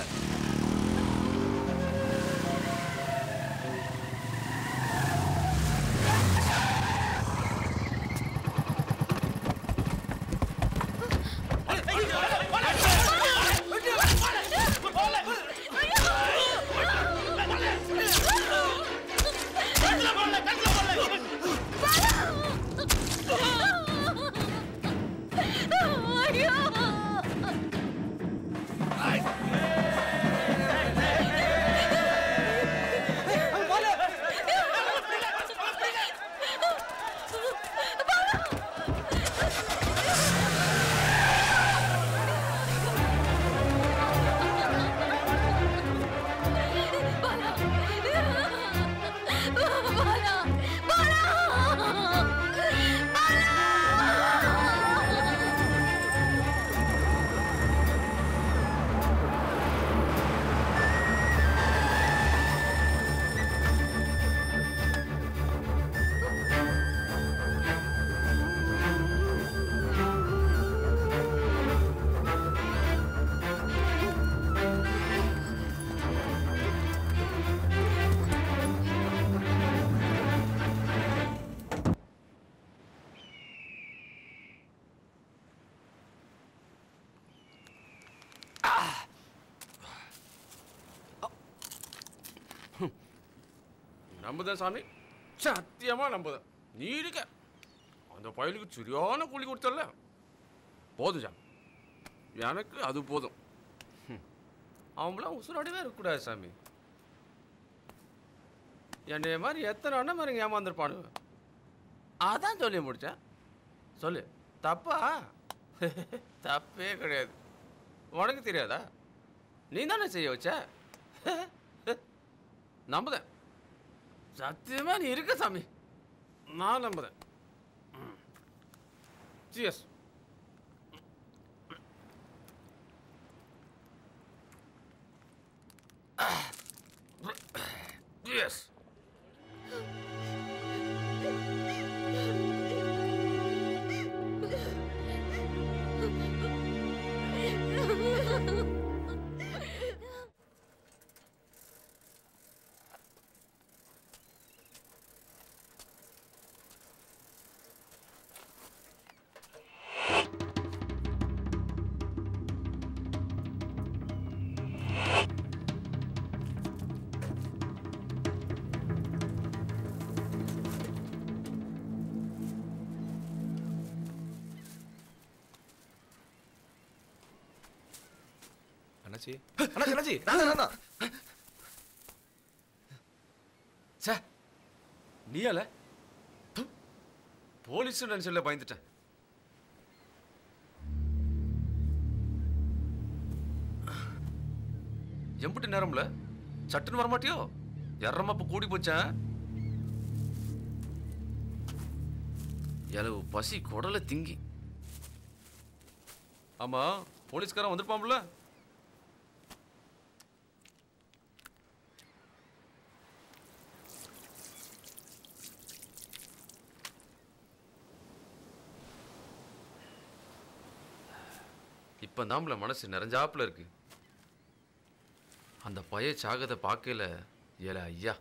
நம்புதான் சாமி, சத்தியமா நம்புதான். நீ இருக்க அந்த பயலுக்கு சரியான கூலி கொடுத்தல, போதும் சாமி, எனக்கு அது போதும். அவங்களாம் உசுராடவே இருக்கக்கூடாது சாமி. என்னைய மாதிரி எத்தனை அண்ணன் மாதிரி ஏமாந்துருப்பானு, அதான் சொல்லி முடிச்சேன். சொல்லு, தப்பா? தப்பே கிடையாது. உனக்கு தெரியாதா? நீ தானே செய்ய வச்ச. நம்புதேன், சத்தியமா நீ இருக்க சாமி, நான் நம்புறேன். சியர்ஸ். சியர்ஸ். அண்ணாச்சி, அண்ணாச்சி, அண்ணாச்சி, சார் நீயால போலீஸ் நினைச்சல பயந்துட்டேன். எம்பிட்டு நேரம்ல சட்டுன்னு வரமாட்டியோ? எறமப்ப கூடி போச்சேன். எலவு பசி குடல திங்கி. ஆமா, போலீஸ்காரன் வந்திருப்பான்ல? இப்ப தாம்பல மனசு நிறைஞ்சாப்புல இருக்கு. அந்த பைய சாகத பார்க்கல. ஏல ஐயா,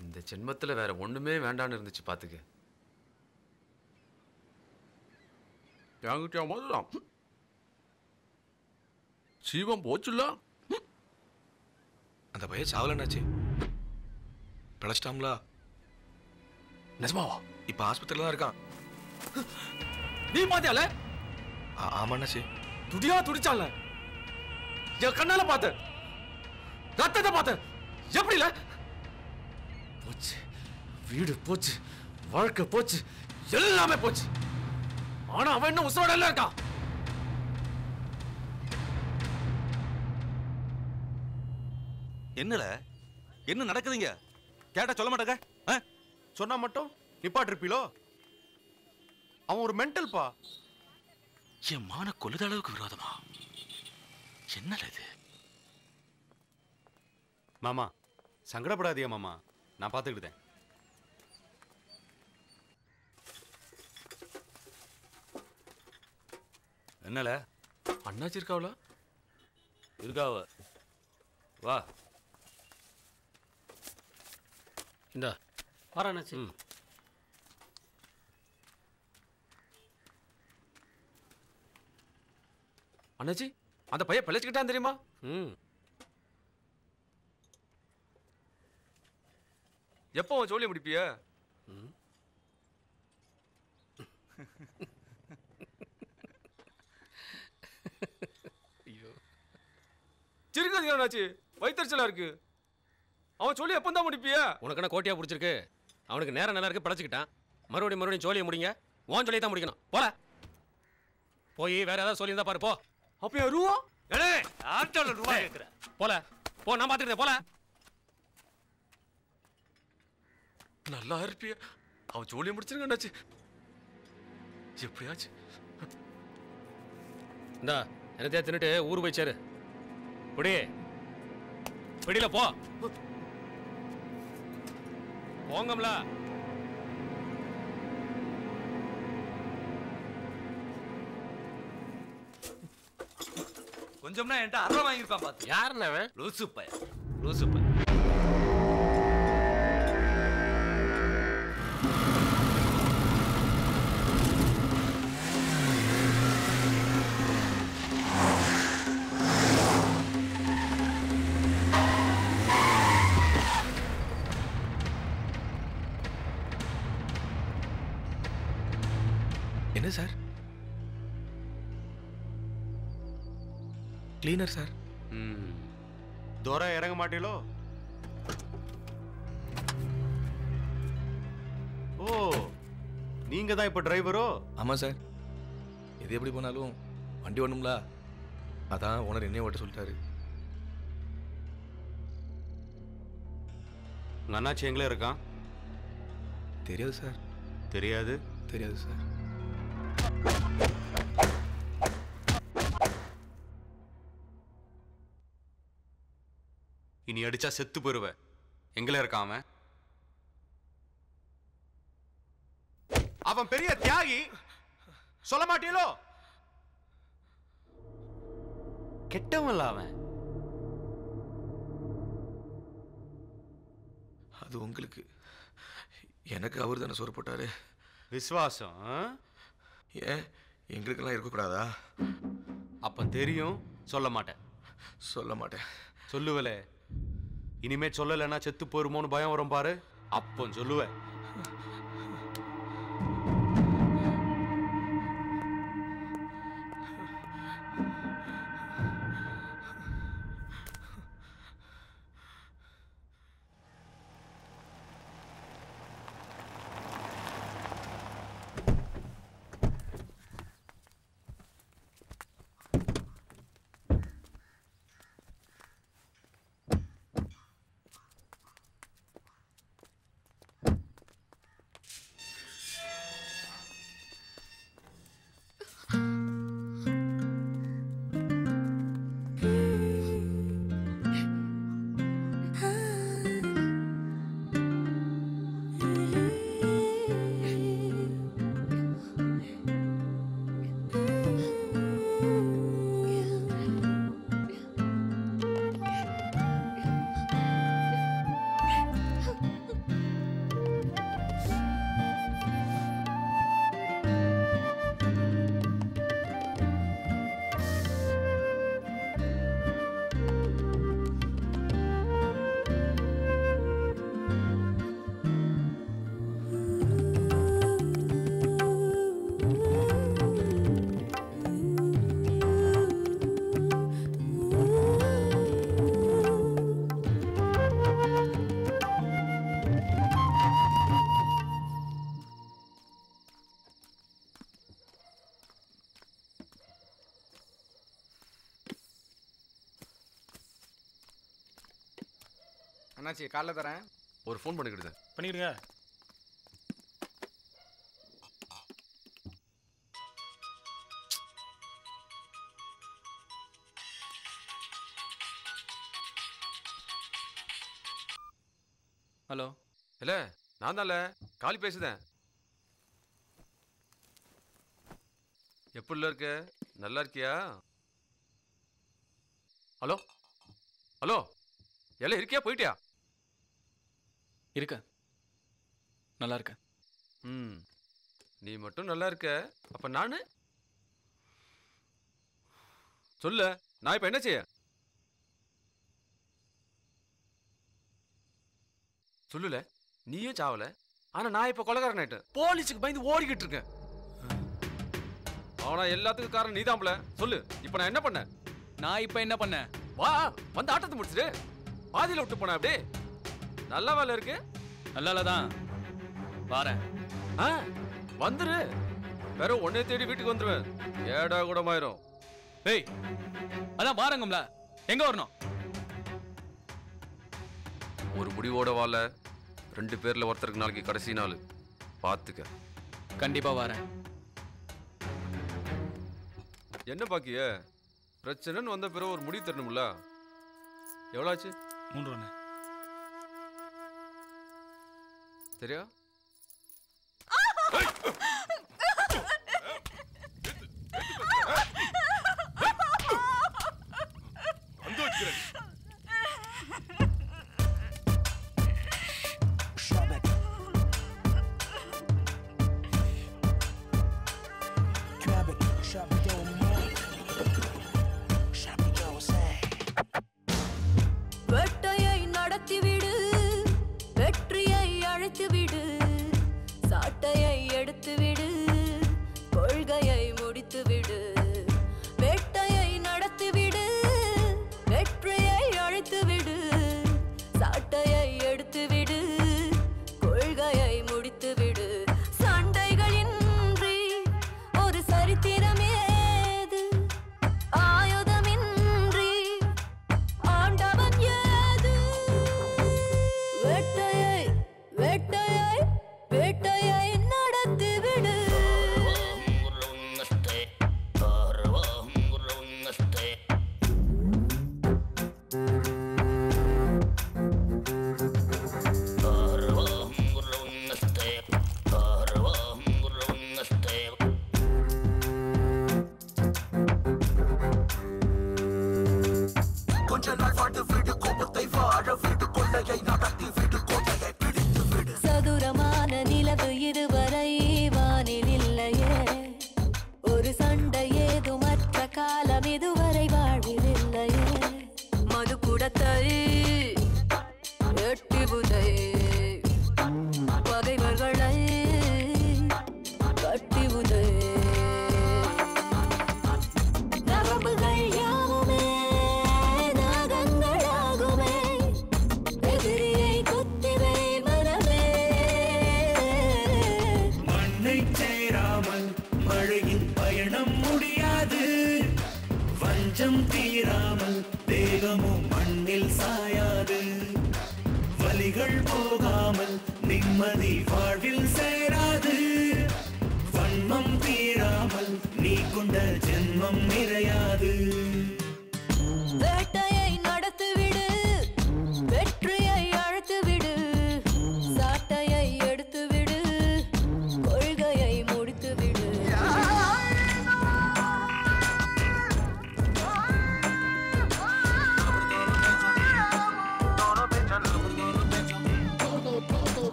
இந்த ஜென்மத்துல வேற ஒண்ணுமே வேண்டான்னு இருந்துச்சு பாத்துக்க. என்கிட்ட முதலாம் சீவம் போச்சுல்ல. அந்த பைய சாவலன்னாச்சு, பிழைச்சிட்டாங்களா? நிஜமாவா? இப்ப ஆஸ்பத்திரியில தான் இருக்கான். நீ பாத்தியால? ஆமாண்ணாச்சி. துடியா துடிச்சால, என் கண்ணால பார்த்த, ரத்தத்தை பார்த்த. எப்படில? போச்சு, வீடு போச்சு, வாழ்க்கை போச்சு, எல்லாமே போச்சு. ஆனா அவன் இன்னும் உசுரோட இருக்கான். என்னல என்ன நடக்குதுங்க? கேட்டா சொல்ல மாட்டாங்க. சொன்னா மட்டும் நிப்பாட்டிருப்பீளோ? அவன் ஒரு மென்டல்பா. என் மான கொல்லுத அளவுக்கு விரோதமா? என்னல இது? மாமா சங்கடப்படாதீங்க மாமா, நான் பார்த்துக்கிட்டேன். என்னல அண்ணாச்சி இருக்காவல? இருக்காவ. வா இந்தா வர அண்ணாச்சி. அண்ணாச்சி, அந்த பையன் பிழைச்சுக்கிட்டான் தெரியுமா? எப்போ அவன் ஜோலியை முடிப்பிய? சிரிக்காதீங்க அண்ணாச்சி, வயிற்றுச்சலா இருக்கு. அவன் சொல்லி எப்போ தான் முடிப்பிய? உனக்கு என்ன கோட்டியா பிடிச்சிருக்கு? அவனுக்கு நேரம் நல்லா இருக்கு, பிழைச்சிக்கிட்டான். மறுபடியும் ஜோலியை முடிங்க. உன் ஜோலியை தான் முடிக்கணும். போல போய் வேற ஏதாவது சொல்லி இருந்தா பாரு. போ. அப்ப ரூபா போல போ, நான் பாத்துக்கிட்டேன். போல நல்லா இருப்பிய. அவன் ஜோலியை முடிச்சிருங்க அண்ணாச்சி. எப்படியாச்சு இந்தா என்னத்தையா தின்னுட்டு ஊர் போய் சேரு. பிடி பிடியில போ. போங்கம்ல. கொஞ்சம்னா என்கிட்ட அரை வாங்கியிருப்பான் பார்த்து. யாருன்னு அவன்? லூசு பையன். லூசு பையன். என்ன சார்? Cleaner sir. தோரா இறங்க மாட்டீங்களோ? ஓ, நீங்க தான் இப்ப டிரைவரோ? ஆமா சார். எது எப்படி போனாலும் வண்டி ஓடணும்ல, அதான் ஓனர் என்னைய ஓட்ட சொல்லிட்டாரு. உங்க அண்ணாச்சி எங்களே இருக்கான்? தெரியாது சார். தெரியாது? தெரியாது சார். இனி அடிச்சா செத்து போயிருவேன். எங்களே இருக்கான் அவன். அவன் பெரிய தியாகி. சொல்ல மாட்டீங்களோ? கெட்டவன்ல அவன். அது உங்களுக்கு. எனக்கு அவர் தானே சோறு போட்டாரு. விசுவாசம் ஏன் எங்களுக்கெல்லாம் இருக்கக்கூடாதா? அப்ப தெரியும், சொல்ல மாட்டேன். சொல்ல மாட்டேன். சொல்லுவலே. இனிமே சொல்லலைன்னா செத்து போயிருமோன்னு பயம் வரும் பாரு, அப்போ சொல்லுவேன். அண்ணாச்சி காலைல தரேன். ஒரு ஃபோன் பண்ணிக்கிடுங்க. பண்ணிடுங்க. ஹலோ. இல்ல நான் தான்ல காளி பேசுதேன். எப்படில இருக்க? நல்லா இருக்கியா? ஹலோ ஹலோ, எல்லாம் இருக்கியா போயிட்டியா? இருக்க. நல்லா இருக்க. நீ மட்டும் நல்லா இருக்க, அப்ப நானு சொல்ல. நான் இப்ப என்ன செய்ய? சொல்லுல. நீயும் சாவல, ஆனா நான் இப்ப கொலைகாரன் ஆயிட்டேன். போலீஸுக்கு பயந்து ஓடிக்கிட்டு இருக்கேன். ஆனா எல்லாத்துக்கும் காரணம் நீதான்ல. சொல்லு, இப்ப நான் என்ன பண்ண? நான் இப்ப என்ன பண்ண? வா வந்து ஆட்டத்தை முடிச்சிரு. பாதியில விட்டு போன அப்படியே. நல்ல வேலை இருக்கு. நல்லா தான் வாரேன். வந்துரு. வேற உன்னை தேடி வீட்டுக்கு வந்துருவேன். ஏடா கூடமாயிரும். ஏய், அதான் பாருங்கம்ல. எங்க வரணும்? ஒரு முடிவோட வாழ 2 பேர்ல ஒருத்தருக்கு நாளைக்கு கடைசி நாள் பார்த்துக்க. கண்டிப்பா வரேன். என்ன பாக்கிய பிரச்சனைன்னு வந்த பிறகு ஒரு முடிவு தரணும்ல. எவ்வளோ ஆச்சு? 3 ரூபாண்ணே. சரியா? வெட்டையை நடத்திவிடு, வெற்றியை அழைத்துவிடு, சாட்டையை எடுத்துவிடு, கொள்கையை முடித்துவிடு. வெட்டையை நடத்திவிடு, வெற்றியை அழைத்துவிடு, சாட்டையை எடுத்துவிடு, கொள்கையை முடித்துவிடு. சண்டைகளின்றி ஒரு சரித்திரமேது, ஆயுதமின்றி ஆண்டவன் ஏது. வேட்டையை வேட்டையை வேட்டையை நடத்திவிடு. சதுரமான நிலவு இதுவரை வானில் இல்லையே, ஒரு சண்டை ஏதுமற்ற காலம் இதுவரை வாழ்வில் இல்லையே. மது குடத்தை எட்டி புதை, பகைவர்களை கட்டி உதை. நரம்புகள் யாவுமே நாகங்களாகுமே, எதிரியை குத்திவை மனமே. மண்ணை சேராமல் மழையின் பயணம் முடியாது, வஞ்சம் தீராமல் தேகமும் மண்ணில் சாயாது. வலிகள் போகாமல் நிம்மதி வாழ்வில் சேராது, வன்மம் தீராமல் நீ கொண்ட ஜென்மம் நிறையாது. வேட்டையை நடத்திவிடு, வெற்றியை அழைத்துவிடு, சாட்டையை எடுத்துவிடு, கொள்கையை முடித்துவிடு.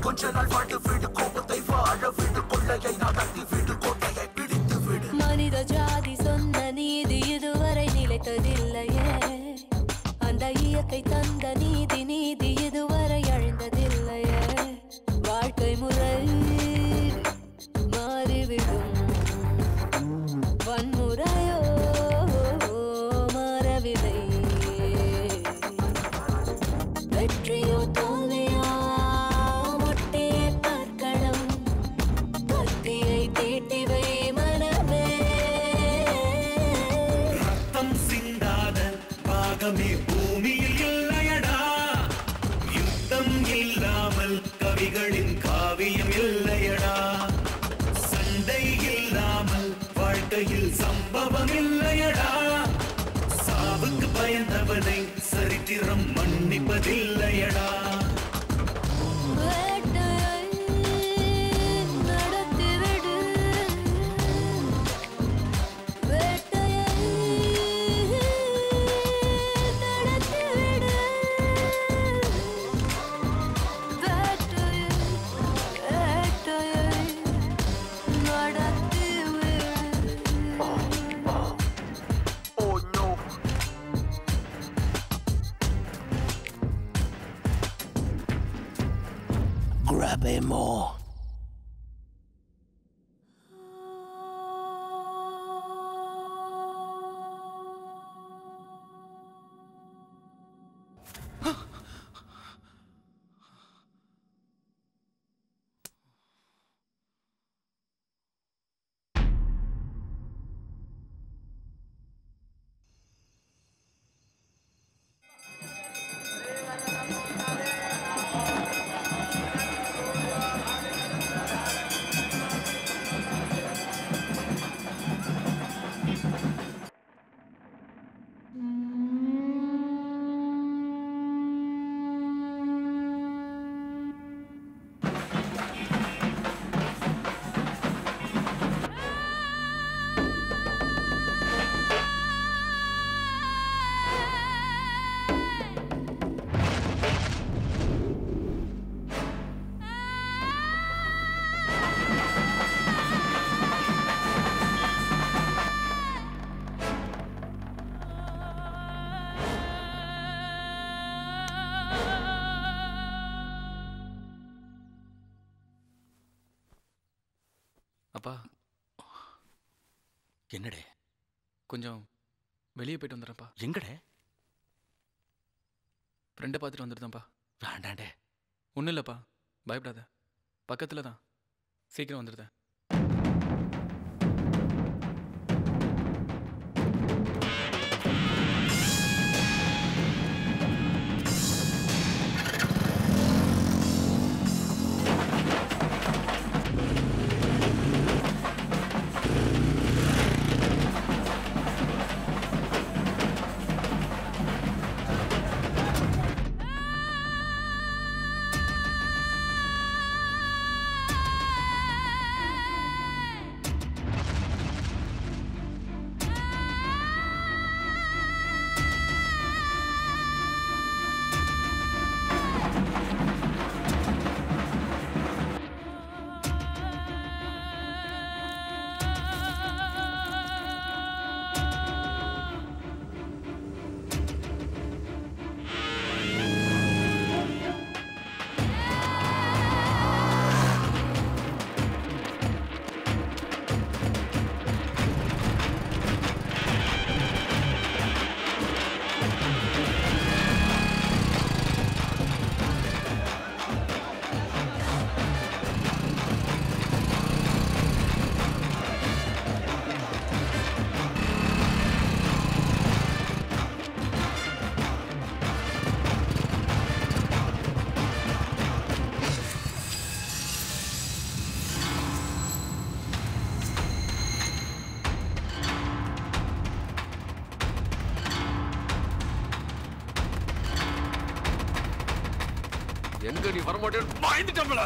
கொஞ்ச நாள் வாழ்ந்து விடு, கோபத்தை வாழ விடு, கொள்ளையை நடத்தி விடு, கோட்டையை பிடித்து விடு. மனித ஜாதி சொன்ன நீதி இதுவரை நிலைத்ததில்லையே, அந்த இயற்கை தந்த நீதி நீதி இதுவரை அழிந்ததில்லையே. வாழ்க்கை முறை மாறிவிடும், வன்முறையோ மாறவில்லை. வெற்றியோ தோல்வியோ மொட்டே பார்க்கலாம், கத்தியை தீட்டிவை மனமே. ரத்தம் சிந்தாத பாகமே பூமியில் இல்லையடா, யுத்தம் இல்லாமல் கவிகளின் காவியம் இல்லையடா. சண்டை இல்லாமல் வாழ்க்கையில் சம்பவம் இல்லையடா, சாவுக்கு பயந்தவனை சரித்திரம் மன்னிப்பதில்லையடா. வேட்டையை நடத்திவிடு, வேட்டையை நடத்திவிடு, வேட்டையை வேட்டையை நடத்திவிடு. Oh no. Grab him more. அப்பா என்னடே? கொஞ்சம் வெளியே போயிட்டு வந்துடுறேன்ப்பா. எங்கடே? ஃப்ரெண்டை பார்த்துட்டு வந்துடுதான்ப்பா. வேண்டாண்டே. ஒன்றும் இல்லைப்பா, பயப்படாத, பக்கத்தில் தான், சீக்கிரம் வந்துடுதேன். எங்க நீ வரமாட்டேன்னு பயந்துட்டோம்ல.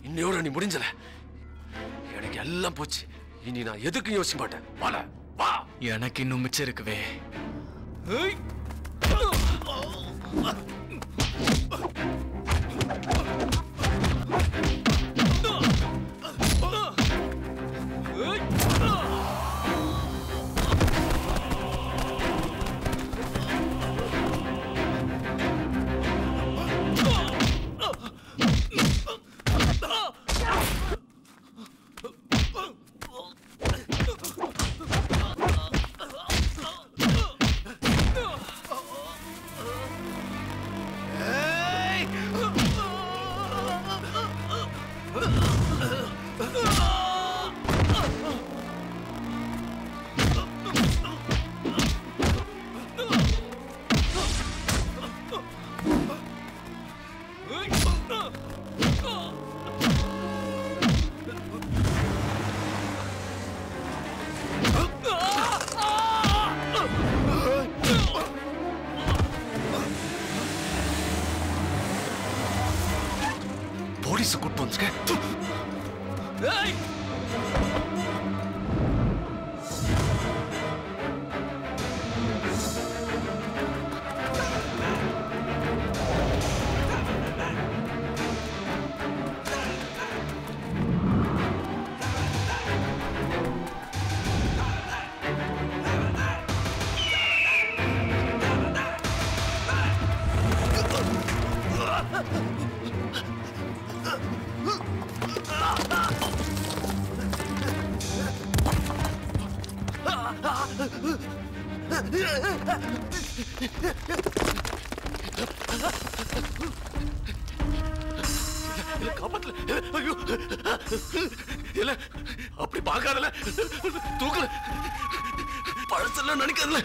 இன்னையோட நீ முடிஞ்சல. எனக்கு எல்லாம் போச்சு. இனி நான் எதுக்கும் யோசிக்க மாட்டேன். வா. எனக்கு இன்னும் மிச்சம் இருக்குவே. போலீஸ் கூட்டு வந்துருக்க. அப்படி பார்க்காதல, தூக்கல, பழசெல்லாம் நினைக்காதல.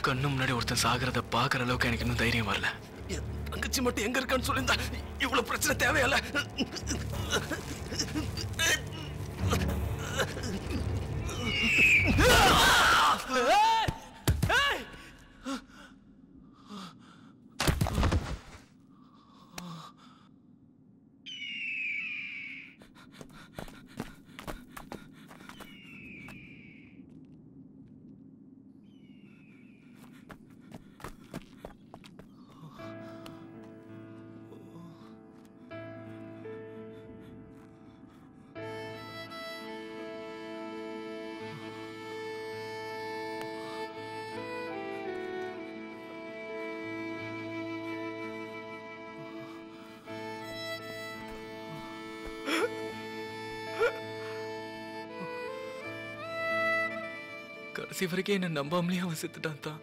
கண்ணு முன்னாடி ஒருத்தன் சாகிறத பாக்குற அளவுக்கு எனக்கு இன்னும் தைரியம் வரல. தங்கச்சி மட்டும் எங்க இருக்கான்னு சொல்லியிருந்தா இவ்வளவு பிரச்சனை தேவையில்ல. கடைசி வரைக்கும் என்ன நம்பாமலே அவன் செத்துட்டான் தான்.